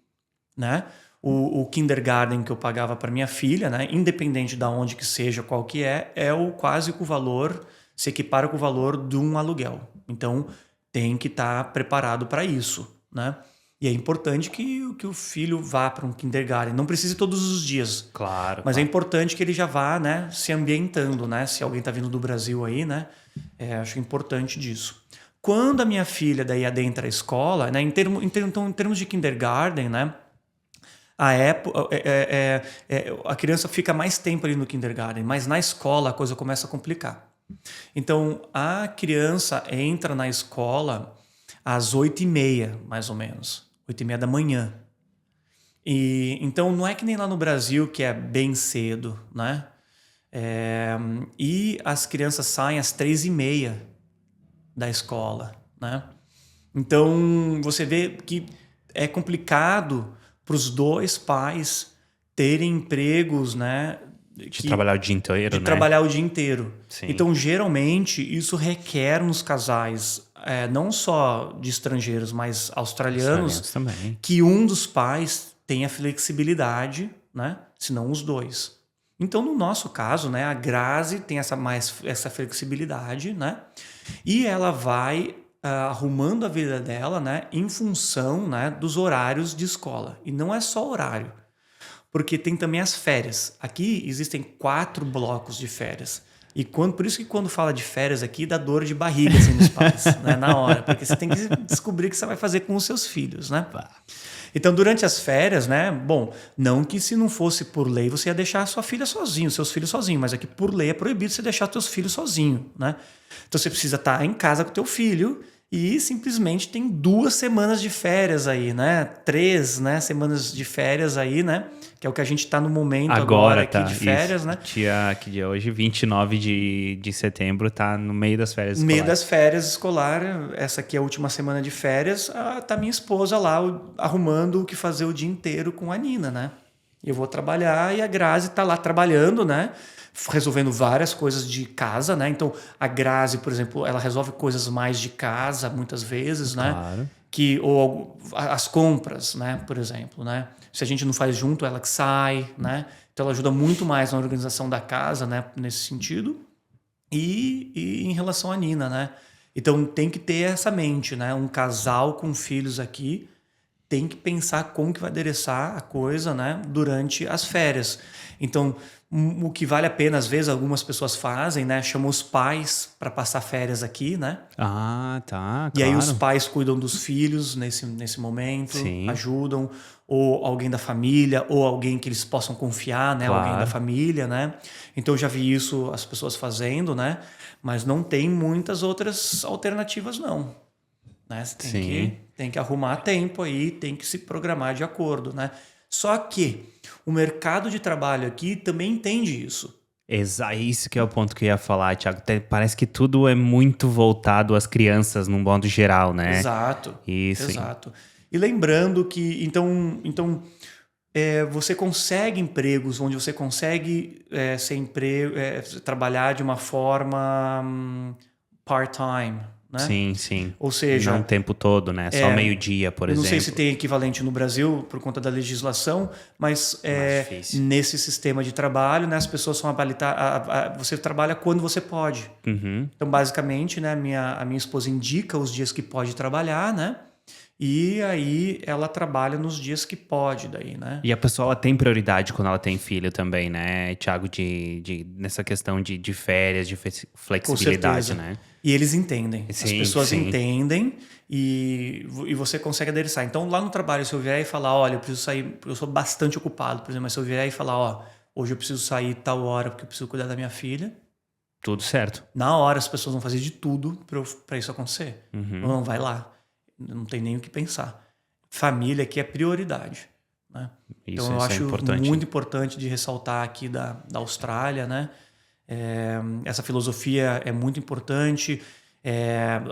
né? O kindergarten que eu pagava para minha filha, né? Independente de onde que seja, qual que é quase o valor, se equipara com o valor de um aluguel. Então, tem que estar preparado para isso, né? E é importante que o filho vá para um kindergarten. Não precisa todos os dias. Claro. Mas é importante que ele já vá, né, se ambientando, né? Se alguém está vindo do Brasil aí, né? Acho importante disso. Quando a minha filha daí adentra a escola, né, em termos de kindergarten, né, a criança fica mais tempo ali no kindergarten, mas na escola a coisa começa a complicar. Então, a criança entra na escola às 8h30, mais ou menos. 8h30 da manhã. E então não é que nem lá no Brasil que é bem cedo, né? E as crianças saem às 3h30 da escola, né? Então você vê que é complicado para os dois pais terem empregos, né? De trabalhar o dia inteiro, De né? trabalhar o dia inteiro. Sim. Então, geralmente, isso requer nos casais, não só de estrangeiros, mas australianos também. que um dos pais tenha flexibilidade, né? Se não os dois. Então, no nosso caso, né, a Grazi tem essa flexibilidade, né? E ela vai arrumando a vida dela, né, em função, né, dos horários de escola. E não é só horário, porque tem também as férias. Aqui existem 4 blocos de férias. E por isso que quando fala de férias aqui, dá dor de barriga assim, nos pais, né, na hora. Porque você tem que descobrir o que você vai fazer com os seus filhos, né? Então, durante as férias, né? Bom, não que se não fosse por lei você ia deixar a sua filha sozinho, seus filhos sozinhos, mas aqui por lei é proibido você deixar seus filhos sozinho, né? Então você precisa estar em casa com o teu filho e simplesmente tem 2 semanas de férias aí, né? 3, né, semanas de férias aí, né? Que é o que a gente está no momento agora aqui de férias, isso. né? Que dia é hoje? 29 de setembro, tá no meio das férias No meio escolares. das férias escolares, essa aqui é a última semana de férias, tá minha esposa lá arrumando o que fazer o dia inteiro com a Nina, né? Eu vou trabalhar e a Grazi tá lá trabalhando, né? Resolvendo várias coisas de casa, né? Então, a Grazi, por exemplo, ela resolve coisas mais de casa, muitas vezes, né? Claro. Ou as compras, né? Por exemplo, né? Se a gente não faz junto, ela que sai, né? Então, ela ajuda muito mais na organização da casa, né? Nesse sentido. E em relação à Nina, né? Então, tem que ter essa mente, né? Um casal com filhos aqui tem que pensar como que vai adereçar a coisa, né, durante as férias. Então, o que vale a pena, às vezes, algumas pessoas fazem, né, chamam os pais para passar férias aqui, né? Ah, tá, E claro. aí os pais cuidam dos filhos nesse momento, Sim. ajudam, ou alguém da família, ou alguém que eles possam confiar, né, Claro. alguém da família, né? Então, eu já vi isso as pessoas fazendo, né? Mas não tem muitas outras alternativas, não. Né? Você tem que arrumar tempo aí, tem que se programar de acordo, né? Só que o mercado de trabalho aqui também entende isso. Isso que é o ponto que eu ia falar, Thiago. Parece que tudo é muito voltado às crianças, num modo geral, né? Exato. Isso. Exato. E lembrando que, então você consegue empregos onde você consegue trabalhar de uma forma part-time, né? Sim. Ou seja, não o tempo todo, né? Só meio-dia, por exemplo. Não sei se tem equivalente no Brasil por conta da legislação, mas nesse sistema de trabalho, né, as pessoas são habilitadas. Você trabalha quando você pode. Uhum. Então, basicamente, né, a minha esposa indica os dias que pode trabalhar, né? E aí ela trabalha nos dias que pode daí, né? E a pessoa ela tem prioridade quando ela tem filho também, né, Thiago, nessa questão de férias, de flexibilidade, né? E eles entendem. As pessoas entendem e você consegue adereçar. Então, lá no trabalho, se eu vier e falar, olha, eu preciso sair, eu sou bastante ocupado, por exemplo, mas se eu vier e falar, ó, hoje eu preciso sair tal hora porque eu preciso cuidar da minha filha. Tudo certo. Na hora as pessoas vão fazer de tudo para isso acontecer. Uhum. Não, vai lá. Não tem nem o que pensar. Família aqui é prioridade. Né? Então eu acho muito importante de ressaltar aqui da Austrália, né? Essa filosofia é muito importante.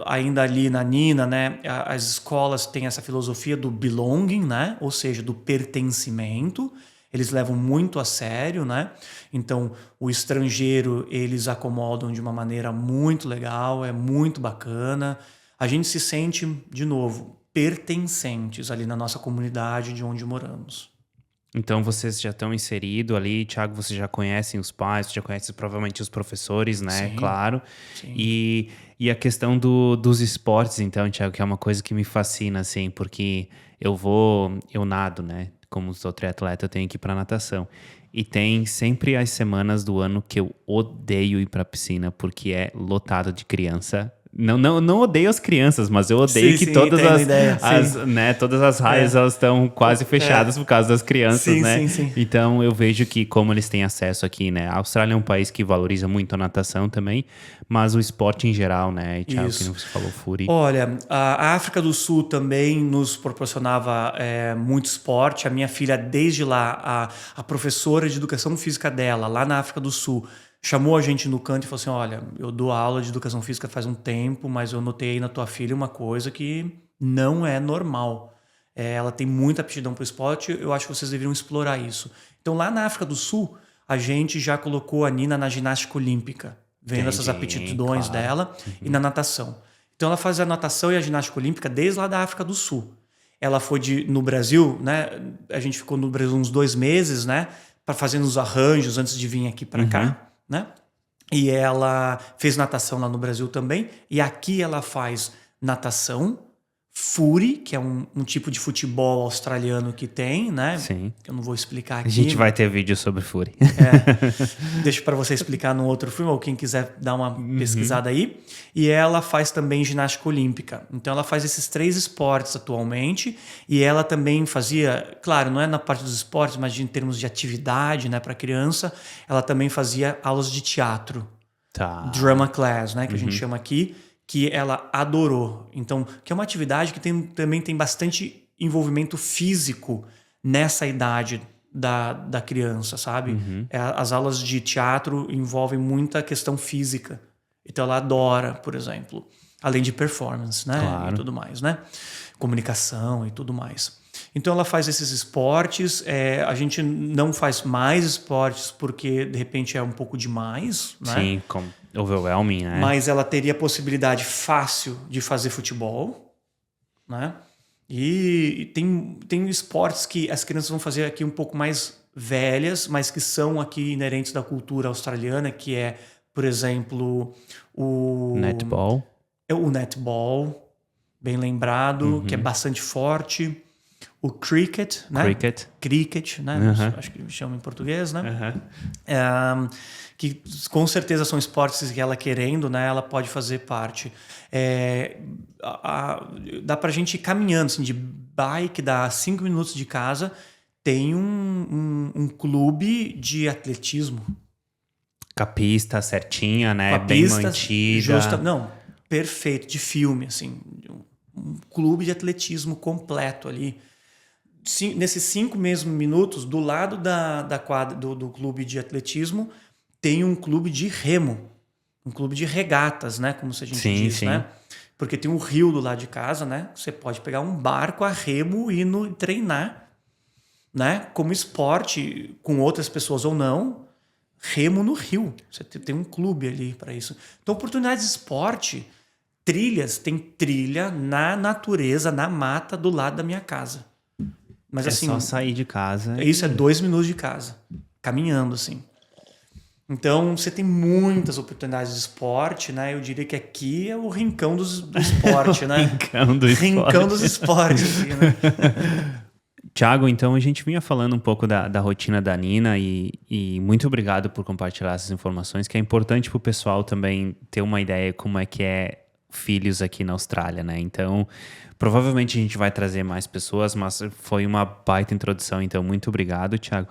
Ainda ali na Nina, né? As escolas têm essa filosofia do belonging, né? Ou seja, do pertencimento. Eles levam muito a sério, né? Então, o estrangeiro, eles acomodam de uma maneira muito legal, é muito bacana. A gente se sente, de novo, pertencentes ali na nossa comunidade de onde moramos. Então, vocês já estão inseridos ali, Thiago, vocês já conhecem os pais, já conhecem provavelmente os professores, né? Sim, claro. Sim. E a questão dos esportes, então, Thiago, que é uma coisa que me fascina, assim, porque eu nado, né? Como sou triatleta, eu tenho que ir pra natação. E tem sempre as semanas do ano que eu odeio ir pra piscina, porque é lotado de criança Não odeio as crianças, mas eu odeio que todas todas as raias elas estão quase fechadas por causa das crianças, né? Sim. Então eu vejo que como eles têm acesso aqui, né? A Austrália é um país que valoriza muito a natação também, mas o esporte em geral, né? E Thiago, que você falou, Fury. Olha, a África do Sul também nos proporcionava muito esporte. A minha filha, desde lá, a professora de educação física dela, lá na África do Sul, chamou a gente no canto e falou assim, olha, eu dou aula de educação física faz um tempo, mas eu notei aí na tua filha uma coisa que não é normal. Ela tem muita aptidão para o esporte, eu acho que vocês deveriam explorar isso. Então, lá na África do Sul, a gente já colocou a Nina na ginástica olímpica, vendo essas aptidões dela, e na natação. Então, ela faz a natação e a ginástica olímpica desde lá da África do Sul. Ela foi no Brasil, né? A gente ficou no Brasil uns 2 meses, né? Para fazer os arranjos antes de vir aqui para cá, né? E ela fez natação lá no Brasil também. E aqui ela faz natação, Fury, que é um tipo de futebol australiano que tem, né? Sim. Que eu não vou explicar aqui. A gente vai ter vídeo sobre Fury. Deixa para você explicar no outro filme, ou quem quiser dar uma pesquisada aí. E ela faz também ginástica olímpica. Então ela faz esses 3 esportes atualmente. E ela também fazia, claro, não é na parte dos esportes, mas em termos de atividade, né, para criança, ela também fazia aulas de teatro. Drama class, né, que a gente chama aqui, que ela adorou. Então, que é uma atividade que também tem bastante envolvimento físico nessa idade da criança, sabe? As aulas de teatro envolvem muita questão física. Então, ela adora, por exemplo. Além de performance, né? Claro. E tudo mais, né? Comunicação e tudo mais. Então, ela faz esses esportes. A gente não faz mais esportes porque, de repente, é um pouco demais, né? Sim, como overwhelming, né? Mas ela teria a possibilidade fácil de fazer futebol, né? E tem esportes que as crianças vão fazer aqui um pouco mais velhas, mas que são aqui inerentes da cultura australiana, que é, por exemplo, o netball. O netball, bem lembrado, que é bastante forte. O cricket, né? Cricket, né? Acho que chama em português, né? Que com certeza são esportes que ela querendo, né? Ela pode fazer parte. Dá pra gente ir caminhando, assim, de bike, dá 5 minutos de casa, tem um clube de atletismo. Com a pista certinha, né? Bem mantida. Não, perfeito, de filme, assim. Um clube de atletismo completo ali. Nesses 5 mesmos minutos, do lado da quadra do clube de atletismo, tem um clube de remo, um clube de regatas, né? Como a gente diz, né? Porque tem um rio do lado de casa, né? Você pode pegar um barco a remo e ir treinar, né? Como esporte, com outras pessoas ou não, remo no rio. Você tem um clube ali para isso. Então, oportunidades de esporte, trilhas, tem trilha na natureza, na mata, do lado da minha casa. Mas, assim, só sair de casa. Isso é 2 minutos de casa, caminhando, assim. Então, você tem muitas oportunidades de esporte, né? Eu diria que aqui é o rincão do esporte, né? Rincão dos esportes, aqui, né? Thiago, então a gente vinha falando um pouco da rotina da Nina e muito obrigado por compartilhar essas informações, que é importante para o pessoal também ter uma ideia como é que é filhos aqui na Austrália, né? Então, provavelmente a gente vai trazer mais pessoas, mas foi uma baita introdução, então muito obrigado, Thiago.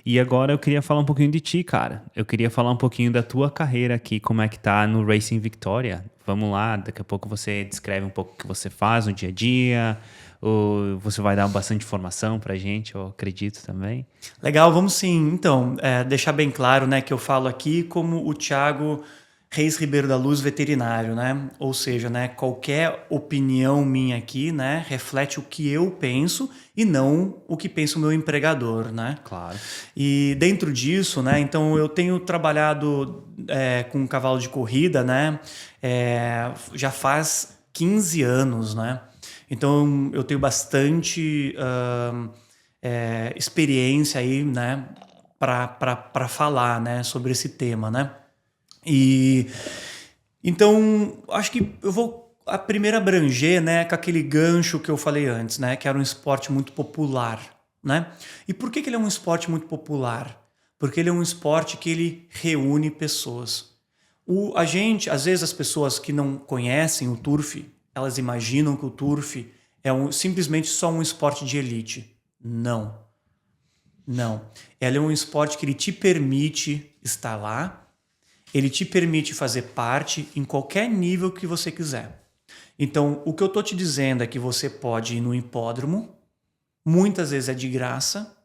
E agora eu queria falar um pouquinho de ti, cara. Eu queria falar um pouquinho da tua carreira aqui, como é que tá no Racing Victoria. Vamos lá, daqui a pouco você descreve um pouco o que você faz no dia a dia, ou você vai dar bastante informação pra gente, eu acredito também. Legal, vamos sim. Então, deixar bem claro, né, que eu falo aqui como o Thiago Reis Ribeiro da Luz, veterinário, né? Ou seja, né, qualquer opinião minha aqui, né, reflete o que eu penso e não o que pensa o meu empregador, né? Claro. E dentro disso, né, então eu tenho trabalhado com cavalo de corrida, né, já faz 15 anos, né? Então eu tenho bastante experiência aí, né, para falar, né, sobre esse tema, né? E então acho que eu vou primeiro abranger, né, com aquele gancho que eu falei antes, né, que era um esporte muito popular, né? E por que ele é um esporte muito popular? Porque ele é um esporte que ele reúne pessoas. Às vezes as pessoas que não conhecem o turf, elas imaginam que o turf é simplesmente só um esporte de elite. Não. Não. Ela é um esporte que ele te permite estar lá, ele te permite fazer parte em qualquer nível que você quiser. Então, o que eu estou te dizendo é que você pode ir no hipódromo, muitas vezes é de graça,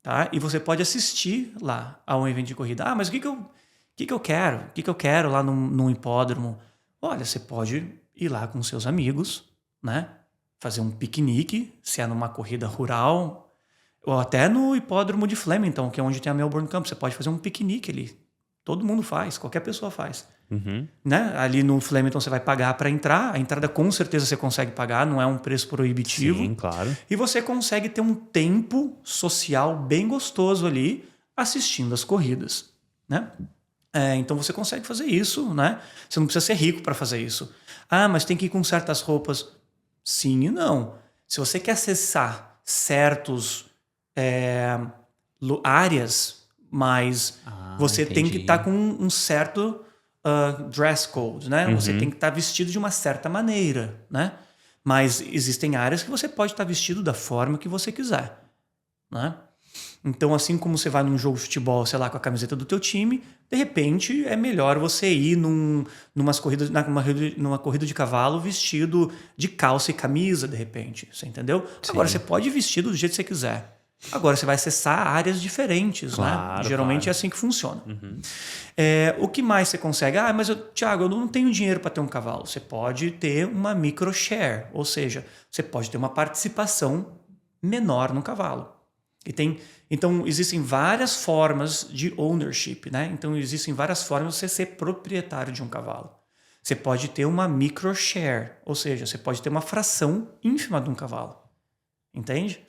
tá? E você pode assistir lá a um evento de corrida. Ah, mas o que eu quero? O que eu quero lá num hipódromo? Olha, você pode ir lá com seus amigos, né? Fazer um piquenique, se é numa corrida rural, ou até no hipódromo de Flemington, que é onde tem a Melbourne Cup. Você pode fazer um piquenique ali. Todo mundo faz, qualquer pessoa faz. Né? Ali no Flemington você vai pagar para entrar. A entrada com certeza você consegue pagar, não é um preço proibitivo. Sim, claro. E você consegue ter um tempo social bem gostoso ali assistindo as corridas. Né? Então você consegue fazer isso. Né? Você não precisa ser rico para fazer isso. Ah, mas tem que ir com certas roupas. Sim e não. Se você quer acessar certos áreas, mas você tem que estar com um certo dress code, né? Você tem que estar vestido de uma certa maneira, né? Mas existem áreas que você pode estar vestido da forma que você quiser, né? Então, assim como você vai num jogo de futebol, sei lá, com a camiseta do teu time, de repente é melhor você ir numa corrida de cavalo vestido de calça e camisa, de repente, você entendeu? Sim. Agora, você pode ir vestido do jeito que você quiser. Agora, você vai acessar áreas diferentes, claro, né? Geralmente claro. É assim que funciona. O que mais você consegue? Ah, mas Thiago, eu não tenho dinheiro para ter um cavalo. Você pode ter uma microshare, ou seja, você pode ter uma participação menor no cavalo. Então, existem várias formas de ownership, né? Então, existem várias formas de você ser proprietário de um cavalo. Você pode ter uma microshare, ou seja, você pode ter uma fração ínfima de um cavalo. Entende?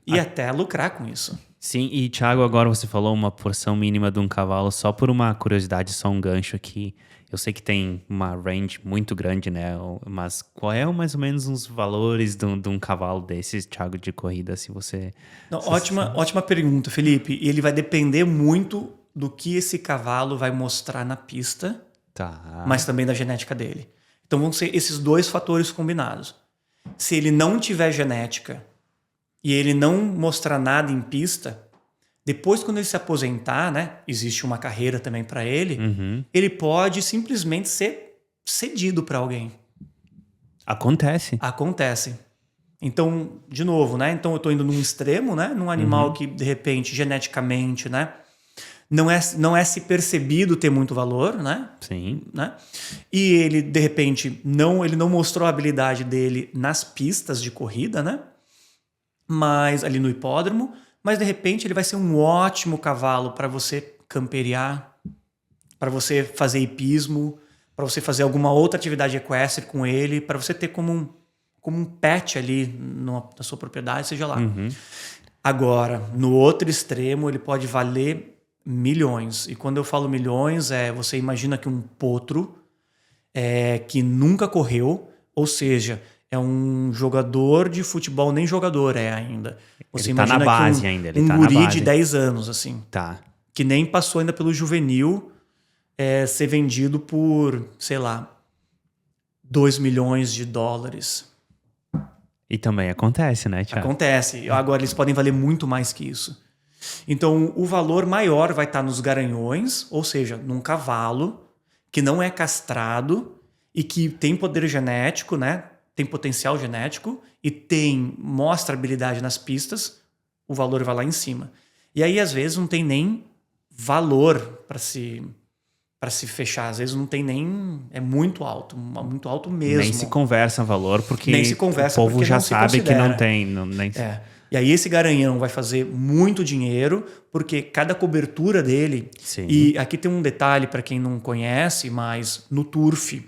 E até lucrar com isso. Sim, e Thiago, agora você falou uma porção mínima de um cavalo, só por uma curiosidade, só um gancho aqui. Eu sei que tem uma range muito grande, né? Mas qual é mais ou menos os valores de um cavalo desses, Thiago, de corrida, se você... Não, ótima pergunta, Felipe. E ele vai depender muito do que esse cavalo vai mostrar na pista, mas também da genética dele. Então vão ser esses dois fatores combinados. Se ele não tiver genética e ele não mostrar nada em pista, depois quando ele se aposentar, né, existe uma carreira também para ele, ele pode simplesmente ser cedido para alguém. Acontece. Então, de novo, né? Então eu estou indo num extremo, né? Num animal que, de repente, geneticamente, né? Não é se percebido ter muito valor, né? Sim. Né? E ele, de repente, ele não mostrou a habilidade dele nas pistas de corrida, né? Mas ali no hipódromo, mas de repente ele vai ser um ótimo cavalo para você camperiar, para você fazer hipismo, para você fazer alguma outra atividade equestre com ele, para você ter como um pet ali na sua propriedade, seja lá. Agora, no outro extremo, ele pode valer milhões. E quando eu falo milhões, você imagina que um potro que nunca correu, ou seja, é um jogador de futebol, nem jogador ainda. Você ele tá imagina na base que ainda, ele um tá guri na base. de 10 anos, assim, que nem passou ainda pelo juvenil, ser vendido por, sei lá, $2 milhões. E também acontece, né, Thiago? Acontece. Agora, eles podem valer muito mais que isso. Então, o valor maior vai estar nos garanhões, ou seja, num cavalo que não é castrado e que tem poder genético, né? Tem potencial genético e mostra habilidade nas pistas, o valor vai lá em cima. E aí, às vezes, não tem nem valor para se fechar. Às vezes não tem nem... É muito alto mesmo. Nem se conversa valor, porque o povo já sabe que não tem. E aí esse garanhão vai fazer muito dinheiro, porque cada cobertura dele... Sim. E aqui tem um detalhe para quem não conhece, mas no turf,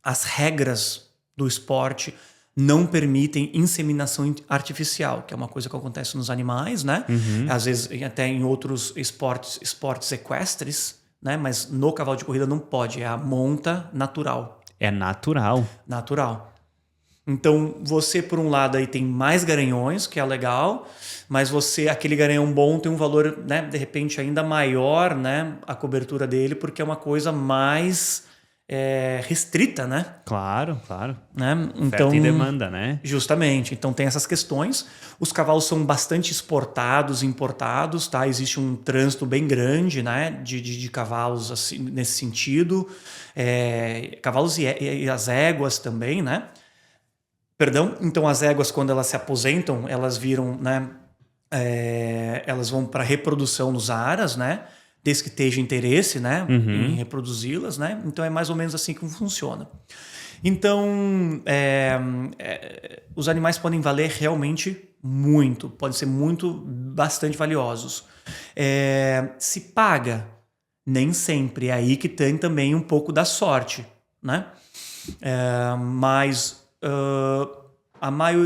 as regras do esporte não permitem inseminação artificial, que é uma coisa que acontece nos animais, né? Às vezes até em outros esportes equestres, né? Mas no cavalo de corrida não pode, é a monta natural. É natural. Natural. Então, você, por um lado, aí tem mais garanhões, que é legal, mas aquele garanhão bom tem um valor, né, de repente, ainda maior, né, a cobertura dele, porque é uma coisa mais restrita, né? Claro. Né? Oferta Então, e demanda, né? justamente. Então tem essas questões. Os cavalos são bastante exportados, importados, tá? Existe um trânsito bem grande, né? De cavalos assim, nesse sentido. Cavalos e as éguas também, né? Perdão. Então as éguas, quando elas se aposentam, elas viram, né? Elas vão para reprodução nos aras, né? Desde que esteja interesse, né? Em reproduzi-las, né? Então é mais ou menos assim que funciona. Então, os animais podem valer realmente muito, podem ser bastante valiosos. Se paga, nem sempre. É aí que tem também um pouco da sorte, né? Mas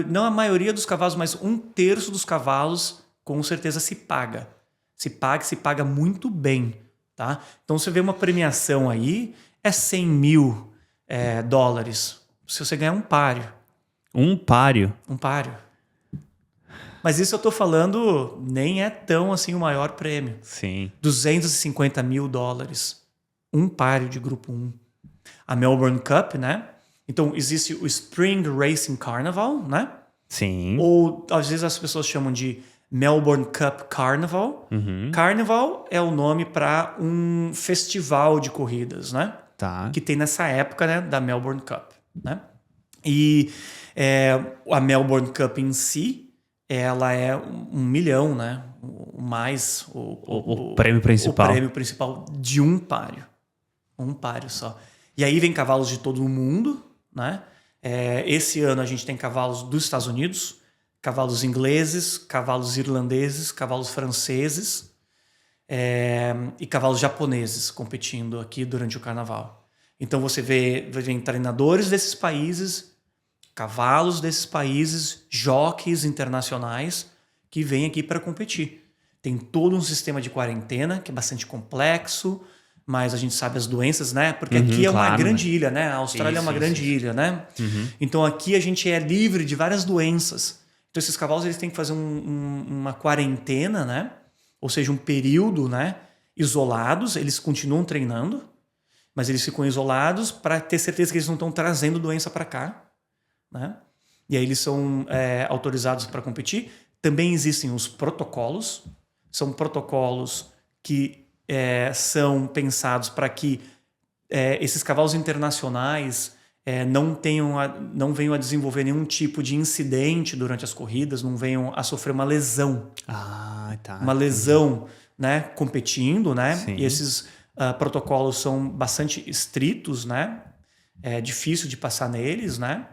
não a maioria dos cavalos, mas 1/3 dos cavalos com certeza se paga. Se paga muito bem, tá? Então você vê uma premiação aí, é 100 mil dólares. Se você ganhar um páreo. Um páreo? Um páreo. Mas isso eu tô falando, nem é tão assim o maior prêmio. Sim. 250 mil dólares. Um páreo de grupo 1. A Melbourne Cup, né? Então existe o Spring Racing Carnival, né? Sim. Ou às vezes as pessoas chamam de Melbourne Cup Carnival. Carnival é o nome para um festival de corridas, né? Tá. Que tem nessa época, né, da Melbourne Cup, né? E a Melbourne Cup em si, ela é 1 milhão, né? O prêmio principal. O prêmio principal de um páreo. Um páreo só. E aí vem cavalos de todo o mundo, né? Esse ano a gente tem cavalos dos Estados Unidos, cavalos ingleses, cavalos irlandeses, cavalos franceses e cavalos japoneses competindo aqui durante o carnaval. Então você vê treinadores desses países, cavalos desses países, jockeys internacionais que vêm aqui para competir. Tem todo um sistema de quarentena que é bastante complexo, mas a gente sabe as doenças, né? Porque aqui é uma grande ilha, né? A Austrália é uma grande ilha, né? Então aqui a gente é livre de várias doenças. Então esses cavalos eles têm que fazer uma quarentena, né? Ou seja, um período, né? Isolados, eles continuam treinando, mas eles ficam isolados para ter certeza que eles não estão trazendo doença para cá, né? E aí eles são autorizados para competir. Também existem os protocolos. São protocolos que são pensados para que esses cavalos internacionais não venham a desenvolver nenhum tipo de incidente durante as corridas, não venham a sofrer uma lesão. Ah, tá. Uma lesão, né, competindo, né? Sim. E esses protocolos são bastante estritos, né? É difícil de passar neles, né?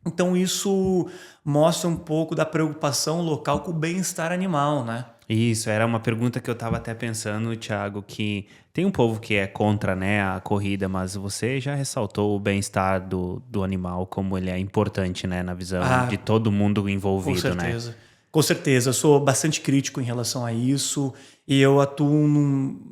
Então isso mostra um pouco da preocupação local com o bem-estar animal, né? Isso, era uma pergunta que eu estava até pensando, Thiago, que tem um povo que é contra, né, a corrida, mas você já ressaltou o bem-estar do animal como ele é importante, né, na visão de todo mundo envolvido, com certeza. né? Com certeza, eu sou bastante crítico em relação a isso e eu atuo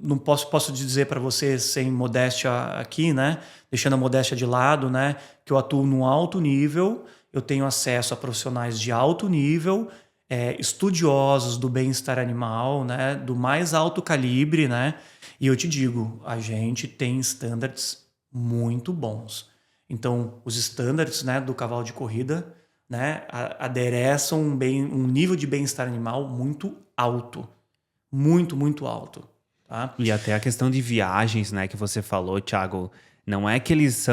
não posso dizer para você sem modéstia aqui, né? Deixando a modéstia de lado, né? Que eu atuo num alto nível, eu tenho acesso a profissionais de alto nível, estudiosos do bem-estar animal, né? Do mais alto calibre, né? E eu te digo, a gente tem standards muito bons. Então, os standards, né, do cavalo de corrida, né, adereçam um nível de bem-estar animal muito alto. Muito, muito alto. Tá? E até a questão de viagens, né, que você falou, Thiago. Não é que eles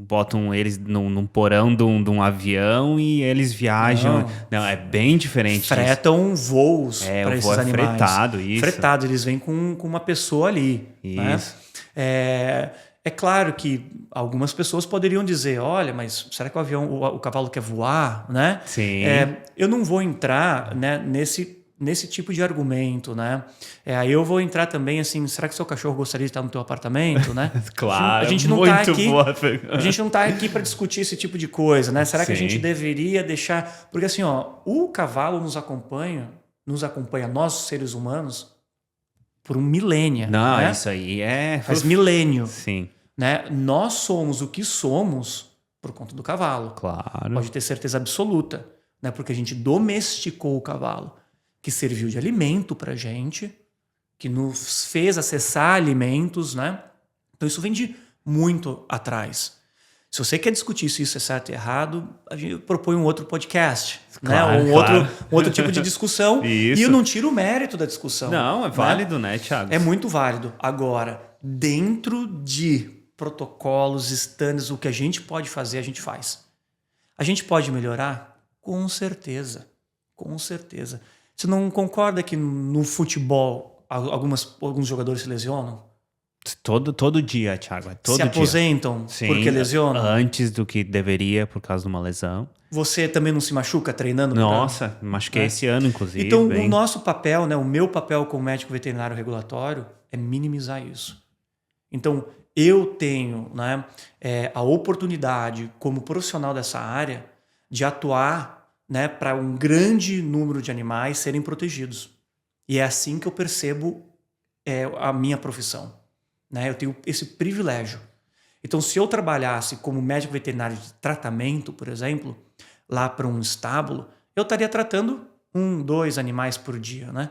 botam eles num porão de um avião e eles viajam. Não, é bem diferente. Fretam voos para esses animais. Fretado, isso. Fretado, eles vêm com uma pessoa ali. Isso. Né? É claro que algumas pessoas poderiam dizer, olha, mas será que o cavalo quer voar, né? Sim. Eu não vou entrar, né, nesse tipo de argumento, né? Aí eu vou entrar também assim, será que seu cachorro gostaria de estar no teu apartamento, né? Claro, a gente não muito tá aqui, boa. A gente não está aqui para discutir esse tipo de coisa, né? Será que a gente deveria deixar... Porque assim, o cavalo nos acompanha, nós, seres humanos, por um milênio. Não, né? isso aí Faz milênio. Sim. Né? Nós somos o que somos por conta do cavalo. Claro. Pode ter certeza absoluta, né? Porque a gente domesticou o cavalo, que serviu de alimento pra gente, que nos fez acessar alimentos, né? Então isso vem de muito atrás. Se você quer discutir se isso é certo e errado, a gente propõe um outro podcast, Claro, né? Um outro tipo de discussão. Isso. E eu não tiro o mérito da discussão. Não, é válido, né, Thiago? É muito válido. Agora, dentro de protocolos, estándares, o que a gente pode fazer, a gente faz. A gente pode melhorar? Com certeza. Com certeza. Você não concorda que no futebol alguns jogadores se lesionam? Todo dia, Thiago. Todo se dia. aposentam Sim, porque lesionam? Antes do que deveria, por causa de uma lesão. Você também não se machuca treinando? Nossa, machuquei esse ano, inclusive. Então, o nosso papel, né, o meu papel como médico veterinário regulatório é minimizar isso. Então, eu tenho, né, a oportunidade, como profissional dessa área, de atuar, né, para um grande número de animais serem protegidos. E é assim que eu percebo a minha profissão. Né? Eu tenho esse privilégio. Então, se eu trabalhasse como médico veterinário de tratamento, por exemplo, lá para um estábulo, eu estaria tratando 1, 2 animais por dia, né?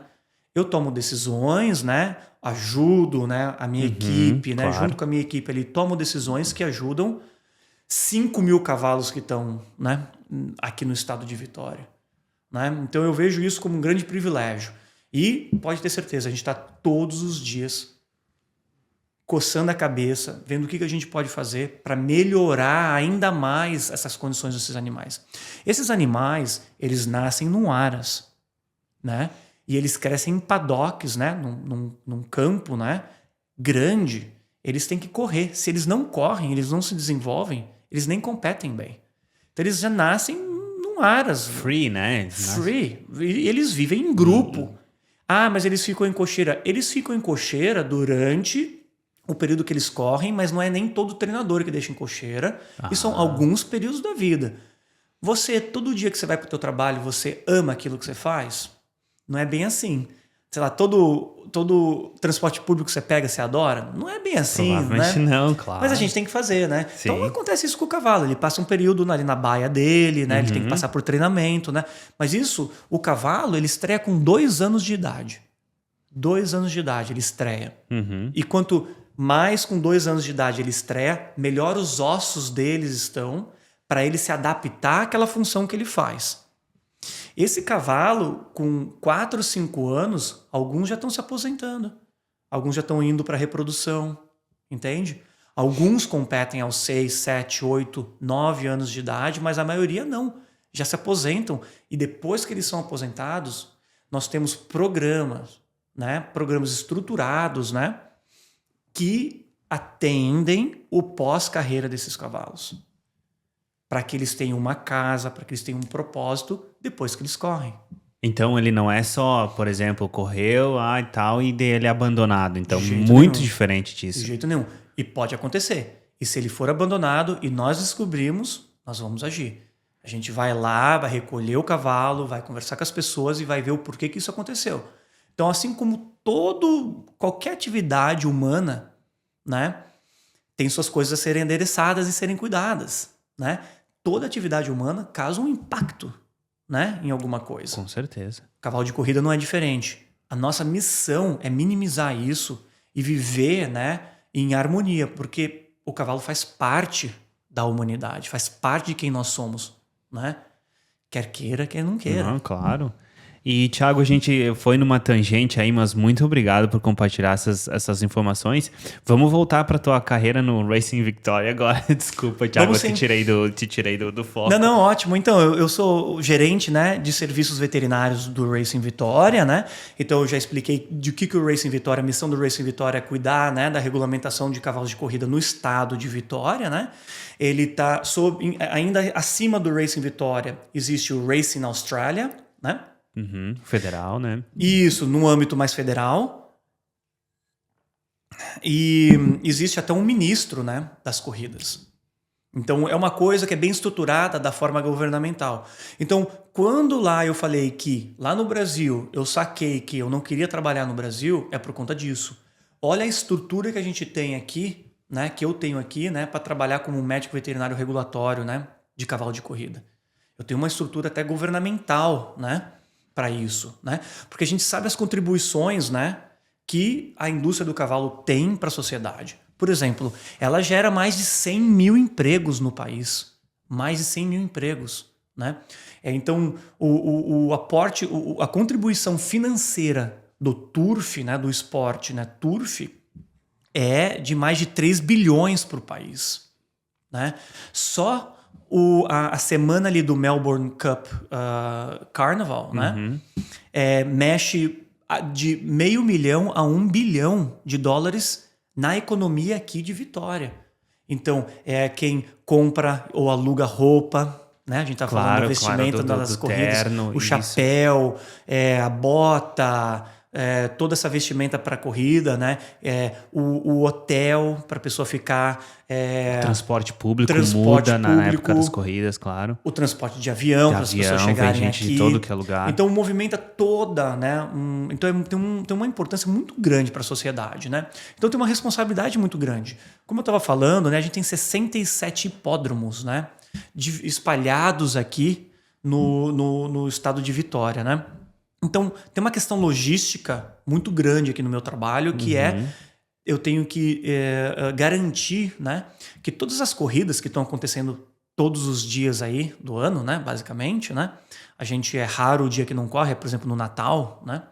Eu tomo decisões, né? Ajudo, né, a minha equipe, né? Claro. Junto com a minha equipe ali, tomo decisões que ajudam 5.000 cavalos que estão, né, aqui no estado de Vitória. Né? Então, eu vejo isso como um grande privilégio. E pode ter certeza, a gente está todos os dias coçando a cabeça, vendo o que a gente pode fazer para melhorar ainda mais essas condições desses animais. Esses animais, eles nascem num aras, né? E eles crescem em paddocks, né? Num campo, né, grande. Eles têm que correr. Se eles não correm, eles não se desenvolvem, eles nem competem bem. Então eles já nascem num aras. Free, né? Free. E eles vivem em grupo. Ah, mas eles ficam em cocheira. Eles ficam em cocheira durante o período que eles correm, mas não é nem todo treinador que deixa em cocheira. E são alguns períodos da vida. Você, todo dia que você vai para o teu trabalho, você ama aquilo que você faz? Não é bem assim. Sei lá, todo transporte público que você pega, você adora? Não é bem assim, Provavelmente né? não, claro. Mas a gente tem que fazer, né? Sim. Então acontece isso com o cavalo. Ele passa um período ali na baia dele, né? Ele tem que passar por treinamento, né? Mas isso, o cavalo, ele estreia com 2 anos de idade. 2 anos de idade ele estreia. E quanto mais com 2 anos de idade ele estreia, melhor os ossos deles estão para ele se adaptar àquela função que ele faz. Esse cavalo, com 4, 5 anos, alguns já estão se aposentando. Alguns já estão indo para a reprodução, entende? Alguns competem aos 6, 7, 8, 9 anos de idade, mas a maioria não. Já se aposentam. E depois que eles são aposentados, nós temos programas, né? Programas estruturados, né? Que atendem o pós-carreira desses cavalos. Para que eles tenham uma casa, para que eles tenham um propósito depois que eles correm. Então ele não é só, por exemplo, correu e tal, e ele é abandonado. Então, De jeito muito nenhum. diferente disso. De jeito nenhum. E pode acontecer. E se ele for abandonado e nós descobrimos, nós vamos agir. A gente vai lá, vai recolher o cavalo, vai conversar com as pessoas e vai ver o porquê que isso aconteceu. Então, assim como qualquer atividade humana, né, tem suas coisas a serem endereçadas e serem cuidadas, né? Toda atividade humana causa um impacto, né, em alguma coisa. Com certeza. Cavalo de corrida não é diferente. A nossa missão é minimizar isso e viver, né, em harmonia, porque o cavalo faz parte da humanidade, faz parte de quem nós somos, né? Quer queira, quer não queira. Não, claro. E, Thiago, a gente foi numa tangente aí, mas muito obrigado por compartilhar essas informações. Vamos voltar para tua carreira no Racing Victoria agora. Desculpa, Thiago, eu te tirei do foco. Não, ótimo. Então, eu sou o gerente, né, de serviços veterinários do Racing Vitória, né? Então, eu já expliquei de que o Racing Vitória, a missão do Racing Vitória é cuidar, né, da regulamentação de cavalos de corrida no estado de Vitória, né? Ele está ainda acima do Racing Vitória, existe o Racing Australia, né? Federal, né? Isso, no âmbito mais federal. E existe até um ministro, né, das corridas. Então, é uma coisa que é bem estruturada da forma governamental. Então, quando lá eu falei que, lá no Brasil, eu saquei que eu não queria trabalhar no Brasil, é por conta disso. Olha a estrutura que a gente tem aqui, né, que eu tenho aqui, né, para trabalhar como médico veterinário regulatório, né, de cavalo de corrida. Eu tenho uma estrutura até governamental, né, para isso, né? Porque a gente sabe as contribuições, né, que a indústria do cavalo tem para a sociedade. Por exemplo, ela gera mais de 100 mil empregos no país. Mais de 100 mil empregos, né? Então, o aporte, a contribuição financeira do turf, né, do esporte, né, turf, é de mais de 3 bilhões para o país, né? Só a semana ali do Melbourne Cup Carnival, né? Mexe de $500 milhão a $1 bilhão na economia aqui de Vitória. Então, é quem compra ou aluga roupa, né? A gente tá falando da vestimenta das corridas, terno, o chapéu, a bota, toda essa vestimenta para corrida, né? O hotel para a pessoa ficar. O transporte público muda na época das corridas, claro. O transporte de avião para as pessoas chegarem vem gente aqui. De todo que é lugar. Então movimenta toda, né? Então tem uma importância muito grande para a sociedade, né? Então tem uma responsabilidade muito grande. Como eu estava falando, né? A gente tem 67 hipódromos, né? Espalhados aqui no estado de Vitória, né? Então tem uma questão logística muito grande aqui no meu trabalho, que eu tenho que garantir, né, que todas as corridas que estão acontecendo todos os dias aí do ano, né, basicamente, né, a gente é raro o dia que não corre, por exemplo, no Natal, né,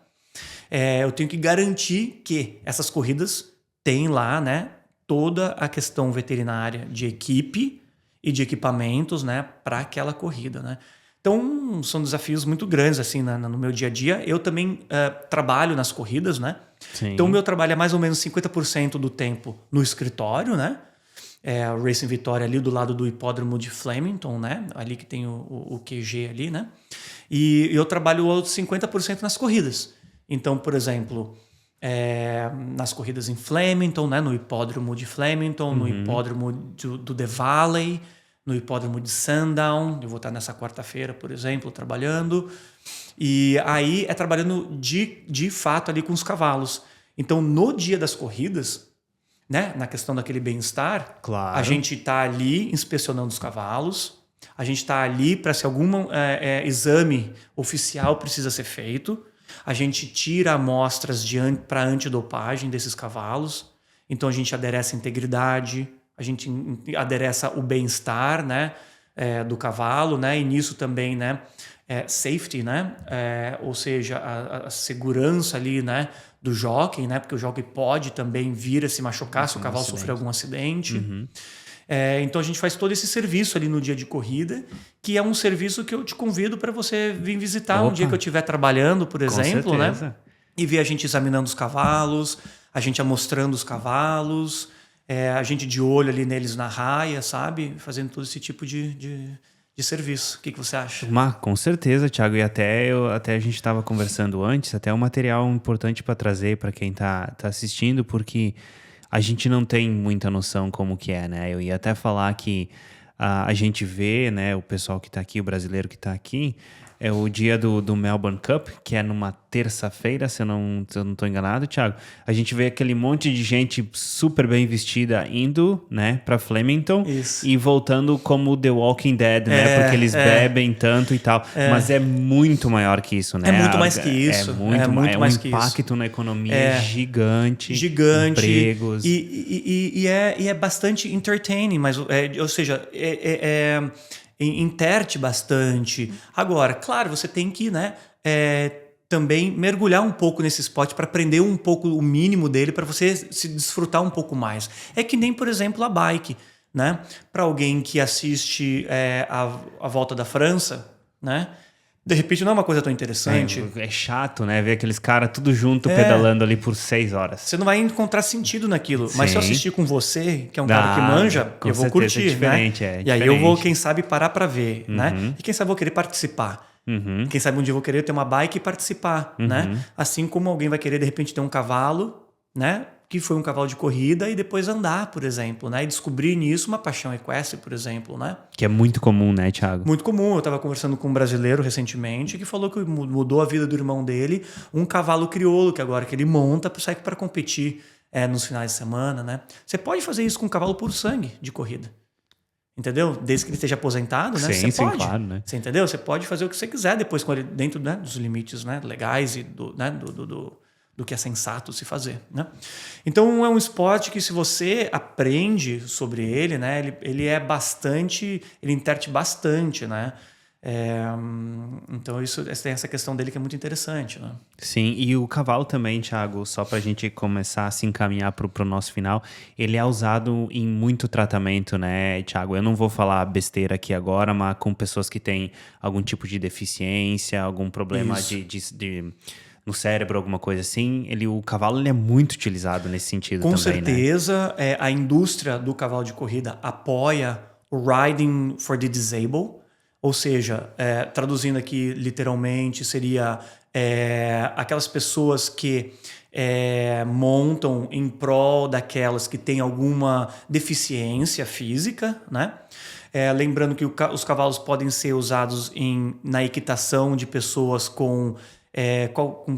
eu tenho que garantir que essas corridas têm lá, né, toda a questão veterinária de equipe e de equipamentos, né, para aquela corrida, né. Então, são desafios muito grandes, assim, no meu dia a dia. Eu também trabalho nas corridas, né? Sim. Então, o meu trabalho é mais ou menos 50% do tempo no escritório, né? O Racing Vitória ali do lado do hipódromo de Flemington, né? Ali que tem o QG ali, né? E eu trabalho outros 50% nas corridas. Então, por exemplo, nas corridas em Flemington, né? No hipódromo de Flemington, no hipódromo do The Valley, no hipódromo de Sandown. Eu vou estar nessa quarta-feira, por exemplo, trabalhando. E aí trabalhando de fato ali com os cavalos. Então, no dia das corridas, né, na questão daquele bem-estar, claro, a gente está ali inspecionando os cavalos, a gente está ali para se algum exame oficial precisa ser feito, a gente tira amostras para antidopagem desses cavalos, então a gente aderece a integridade, a gente adereça o bem-estar, né, do cavalo, né, e nisso também, né, safety, né, ou seja, a segurança ali, né, do jockey, né, porque o jockey pode também vir a se machucar se o cavalo sofrer algum acidente. Então a gente faz todo esse serviço ali no dia de corrida, que é um serviço que eu te convido para você vir visitar um dia que eu estiver trabalhando, por exemplo, né, e ver a gente examinando os cavalos, a gente amostrando os cavalos, a gente de olho ali neles na raia, sabe? Fazendo todo esse tipo de serviço. O que você acha? Com certeza, Thiago. E até a gente estava conversando antes, até um material importante para trazer para quem tá assistindo, porque a gente não tem muita noção como que é, né? Eu ia até falar que a gente vê, né, o pessoal que está aqui, o brasileiro que está aqui, é o dia do Melbourne Cup, que é numa terça-feira, se eu não estou enganado, Thiago. A gente vê aquele monte de gente super bem vestida indo, né, para Flemington. Isso. E voltando como The Walking Dead, né, porque eles bebem tanto e tal. Mas é muito maior que isso, né? É muito mais que isso. É muito mais que isso. Um impacto na economia gigante. Empregos. E é bastante entertaining, mas, ou seja, interte bastante. Agora, claro, você tem que, né, também mergulhar um pouco nesse esporte para aprender um pouco o mínimo dele, para você se desfrutar um pouco mais. É que nem, por exemplo, a bike, né? Para alguém que assiste a Volta da França, né? De repente não é uma coisa tão interessante. É chato, né? Ver aqueles caras tudo junto pedalando ali por 6 horas. Você não vai encontrar sentido naquilo. Sim. Mas se eu assistir com você, que é um cara que manja, eu vou curtir, diferente, né? E aí eu vou, quem sabe, parar para ver, né? E quem sabe eu vou querer participar. Quem sabe um dia eu vou querer ter uma bike e participar, né? Assim como alguém vai querer, de repente, ter um cavalo, né? Que foi um cavalo de corrida e depois andar, por exemplo, né? E descobrir nisso uma paixão equestre, por exemplo, né? Que é muito comum, né, Thiago? Muito comum. Eu estava conversando com um brasileiro recentemente que falou que mudou a vida do irmão dele, um cavalo crioulo que agora que ele monta para sair para competir nos finais de semana, né? Você pode fazer isso com um cavalo puro sangue de corrida. Entendeu? Desde que ele esteja aposentado, né? Você pode. Claro, né? Você entendeu? Você pode fazer o que você quiser depois com ele dentro, né, dos limites, né, legais e do que é sensato se fazer, né? Então é um esporte que, se você aprende sobre ele, né, ele é bastante, ele interte bastante, né? Então tem essa questão dele que é muito interessante, né? Sim, e o cavalo também, Thiago, só pra gente começar a se encaminhar pro nosso final, ele é usado em muito tratamento, né, Thiago? Eu não vou falar besteira aqui agora, mas com pessoas que têm algum tipo de deficiência, algum problema no cérebro, alguma coisa assim, o cavalo ele é muito utilizado nesse sentido com também, certeza, né? A indústria do cavalo de corrida apoia o Riding for the Disabled, ou seja, traduzindo aqui literalmente, seria aquelas pessoas que montam em prol daquelas que têm alguma deficiência física, né? Lembrando que os cavalos podem ser usados na equitação de pessoas com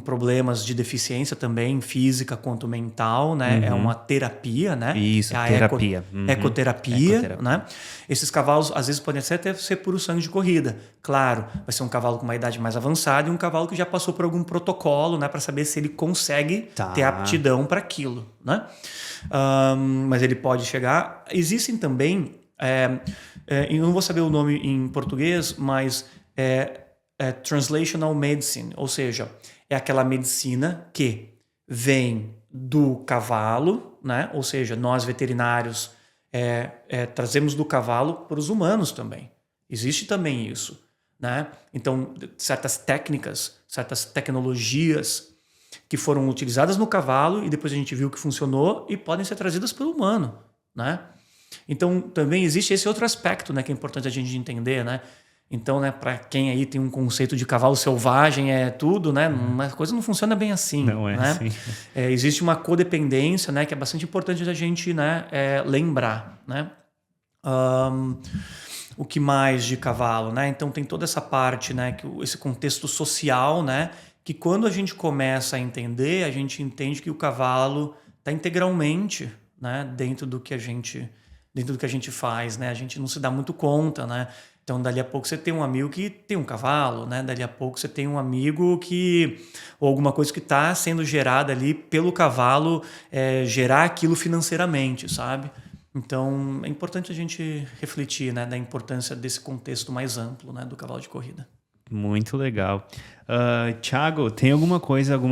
problemas de deficiência também, física quanto mental, né? Uhum. É uma terapia, né? Isso, terapia. Ecoterapia, né? Esses cavalos, às vezes, podem até ser puro sangue de corrida. Claro, vai ser um cavalo com uma idade mais avançada e um cavalo que já passou por algum protocolo, né? Para saber se ele consegue ter aptidão para aquilo, né? Mas ele pode chegar... Existem também... eu não vou saber o nome em português, mas... Translational Medicine, ou seja, é aquela medicina que vem do cavalo, né? Ou seja, nós veterinários trazemos do cavalo para os humanos também. Existe também isso, né? Então, certas técnicas, certas tecnologias que foram utilizadas no cavalo e depois a gente viu que funcionou e podem ser trazidas para o humano, né? Então, também existe esse outro aspecto, né, que é importante a gente entender, né? Então, né, para quem aí tem um conceito de cavalo selvagem, tudo, né? Uma coisa não funciona bem assim. Não é né? assim. Existe uma codependência, né, que é bastante importante da gente, né, lembrar, né? O que mais de cavalo, né? Então tem toda essa parte, né, esse contexto social, né, que quando a gente começa a entender, a gente entende que o cavalo está integralmente, né, dentro do que a gente faz, né? A gente não se dá muito conta, né? Então, dali a pouco você tem um amigo que tem um cavalo, né? Dali a pouco você tem um amigo ou alguma coisa que está sendo gerada ali pelo cavalo, gerar aquilo financeiramente, sabe? Então, é importante a gente refletir, né, da importância desse contexto mais amplo, né, do cavalo de corrida. Muito legal. Thiago, tem alguma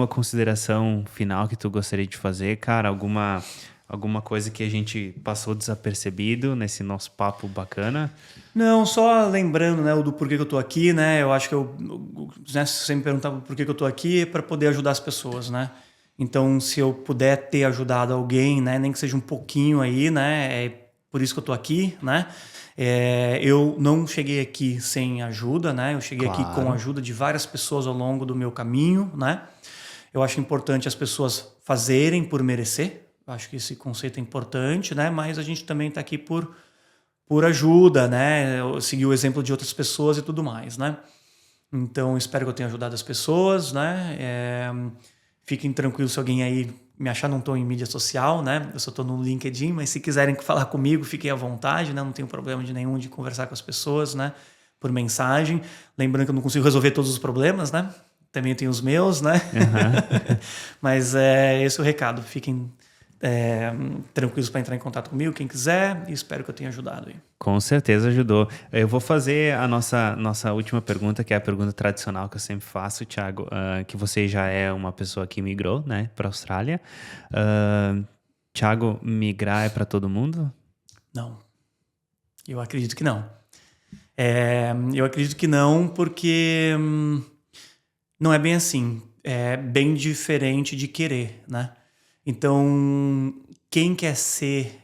consideração final que tu gostaria de fazer, cara? Alguma coisa que a gente passou desapercebido nesse nosso papo bacana? Não, só lembrando, né, do porquê que eu tô aqui, né? Eu acho que né, se você me perguntar por que eu tô aqui, é para poder ajudar as pessoas, né? Então, se eu puder ter ajudado alguém, né, nem que seja um pouquinho aí, né, é por isso que eu tô aqui, né? Eu não cheguei aqui sem ajuda, né? Eu cheguei aqui com a ajuda de várias pessoas ao longo do meu caminho, né? Eu acho importante as pessoas fazerem por merecer. Eu acho que esse conceito é importante, né? Mas a gente também está aqui por ajuda, né? Eu segui o exemplo de outras pessoas e tudo mais, né? Então, espero que eu tenha ajudado as pessoas, né? Fiquem tranquilos se alguém aí me achar, não estou em mídia social, né? Eu só estou no LinkedIn, mas se quiserem falar comigo, fiquem à vontade, né? Não tenho problema nenhum de conversar com as pessoas, né? Por mensagem. Lembrando que eu não consigo resolver todos os problemas, né? Também tenho os meus, né? Uhum. Mas esse é o recado. Fiquem tranquilos para entrar em contato comigo, quem quiser, e espero que eu tenha ajudado aí. Com certeza ajudou. Eu vou fazer a nossa última pergunta, que é a pergunta tradicional que eu sempre faço, Thiago, que você já é uma pessoa que migrou, né, para a Austrália. Thiago, migrar é para todo mundo? Não. Eu acredito que não. Eu acredito que não, porque não é bem assim. É bem diferente de querer, né? Então, quem quer ser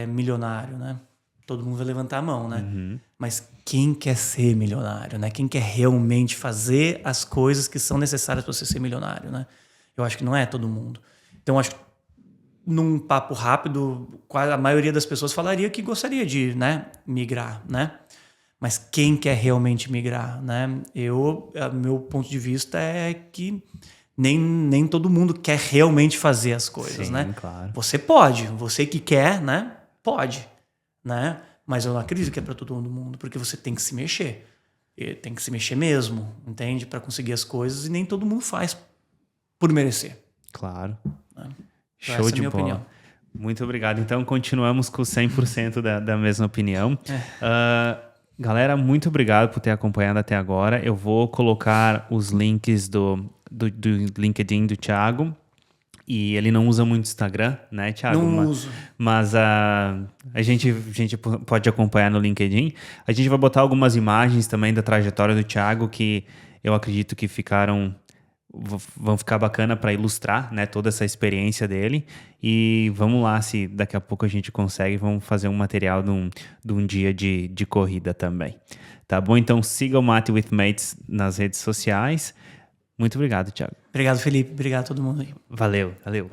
milionário, né? Todo mundo vai levantar a mão, né? Uhum. Mas quem quer ser milionário, né? Quem quer realmente fazer as coisas que são necessárias para você ser milionário, né? Eu acho que não é todo mundo. Então, acho que num papo rápido, a maioria das pessoas falaria que gostaria de, né, migrar, né? Mas quem quer realmente migrar, né? Meu ponto de vista é que nem todo mundo quer realmente fazer as coisas, Sim, né? claro. Você pode, você que quer, né? Pode, né? Mas eu não acredito que é para todo mundo, porque você tem que se mexer. E tem que se mexer mesmo, entende? Para conseguir as coisas, e nem todo mundo faz por merecer. Claro. Né? Show Essa é a de minha bola. opinião. Muito obrigado. Então, continuamos com 100% da mesma opinião. Galera, muito obrigado por ter acompanhado até agora. Eu vou colocar os links do LinkedIn do Thiago. E ele não usa muito Instagram, né, Thiago? Não uso. Mas a gente pode acompanhar no LinkedIn. A gente vai botar algumas imagens também da trajetória do Thiago que eu acredito que vão ficar bacana para ilustrar, né, toda essa experiência dele. E vamos lá, se daqui a pouco a gente consegue, vamos fazer um material de um dia de corrida também. Tá bom? Então siga o Mate with Mates nas redes sociais. Muito obrigado, Thiago. Obrigado, Felipe. Obrigado a todo mundo aí. Valeu. Valeu.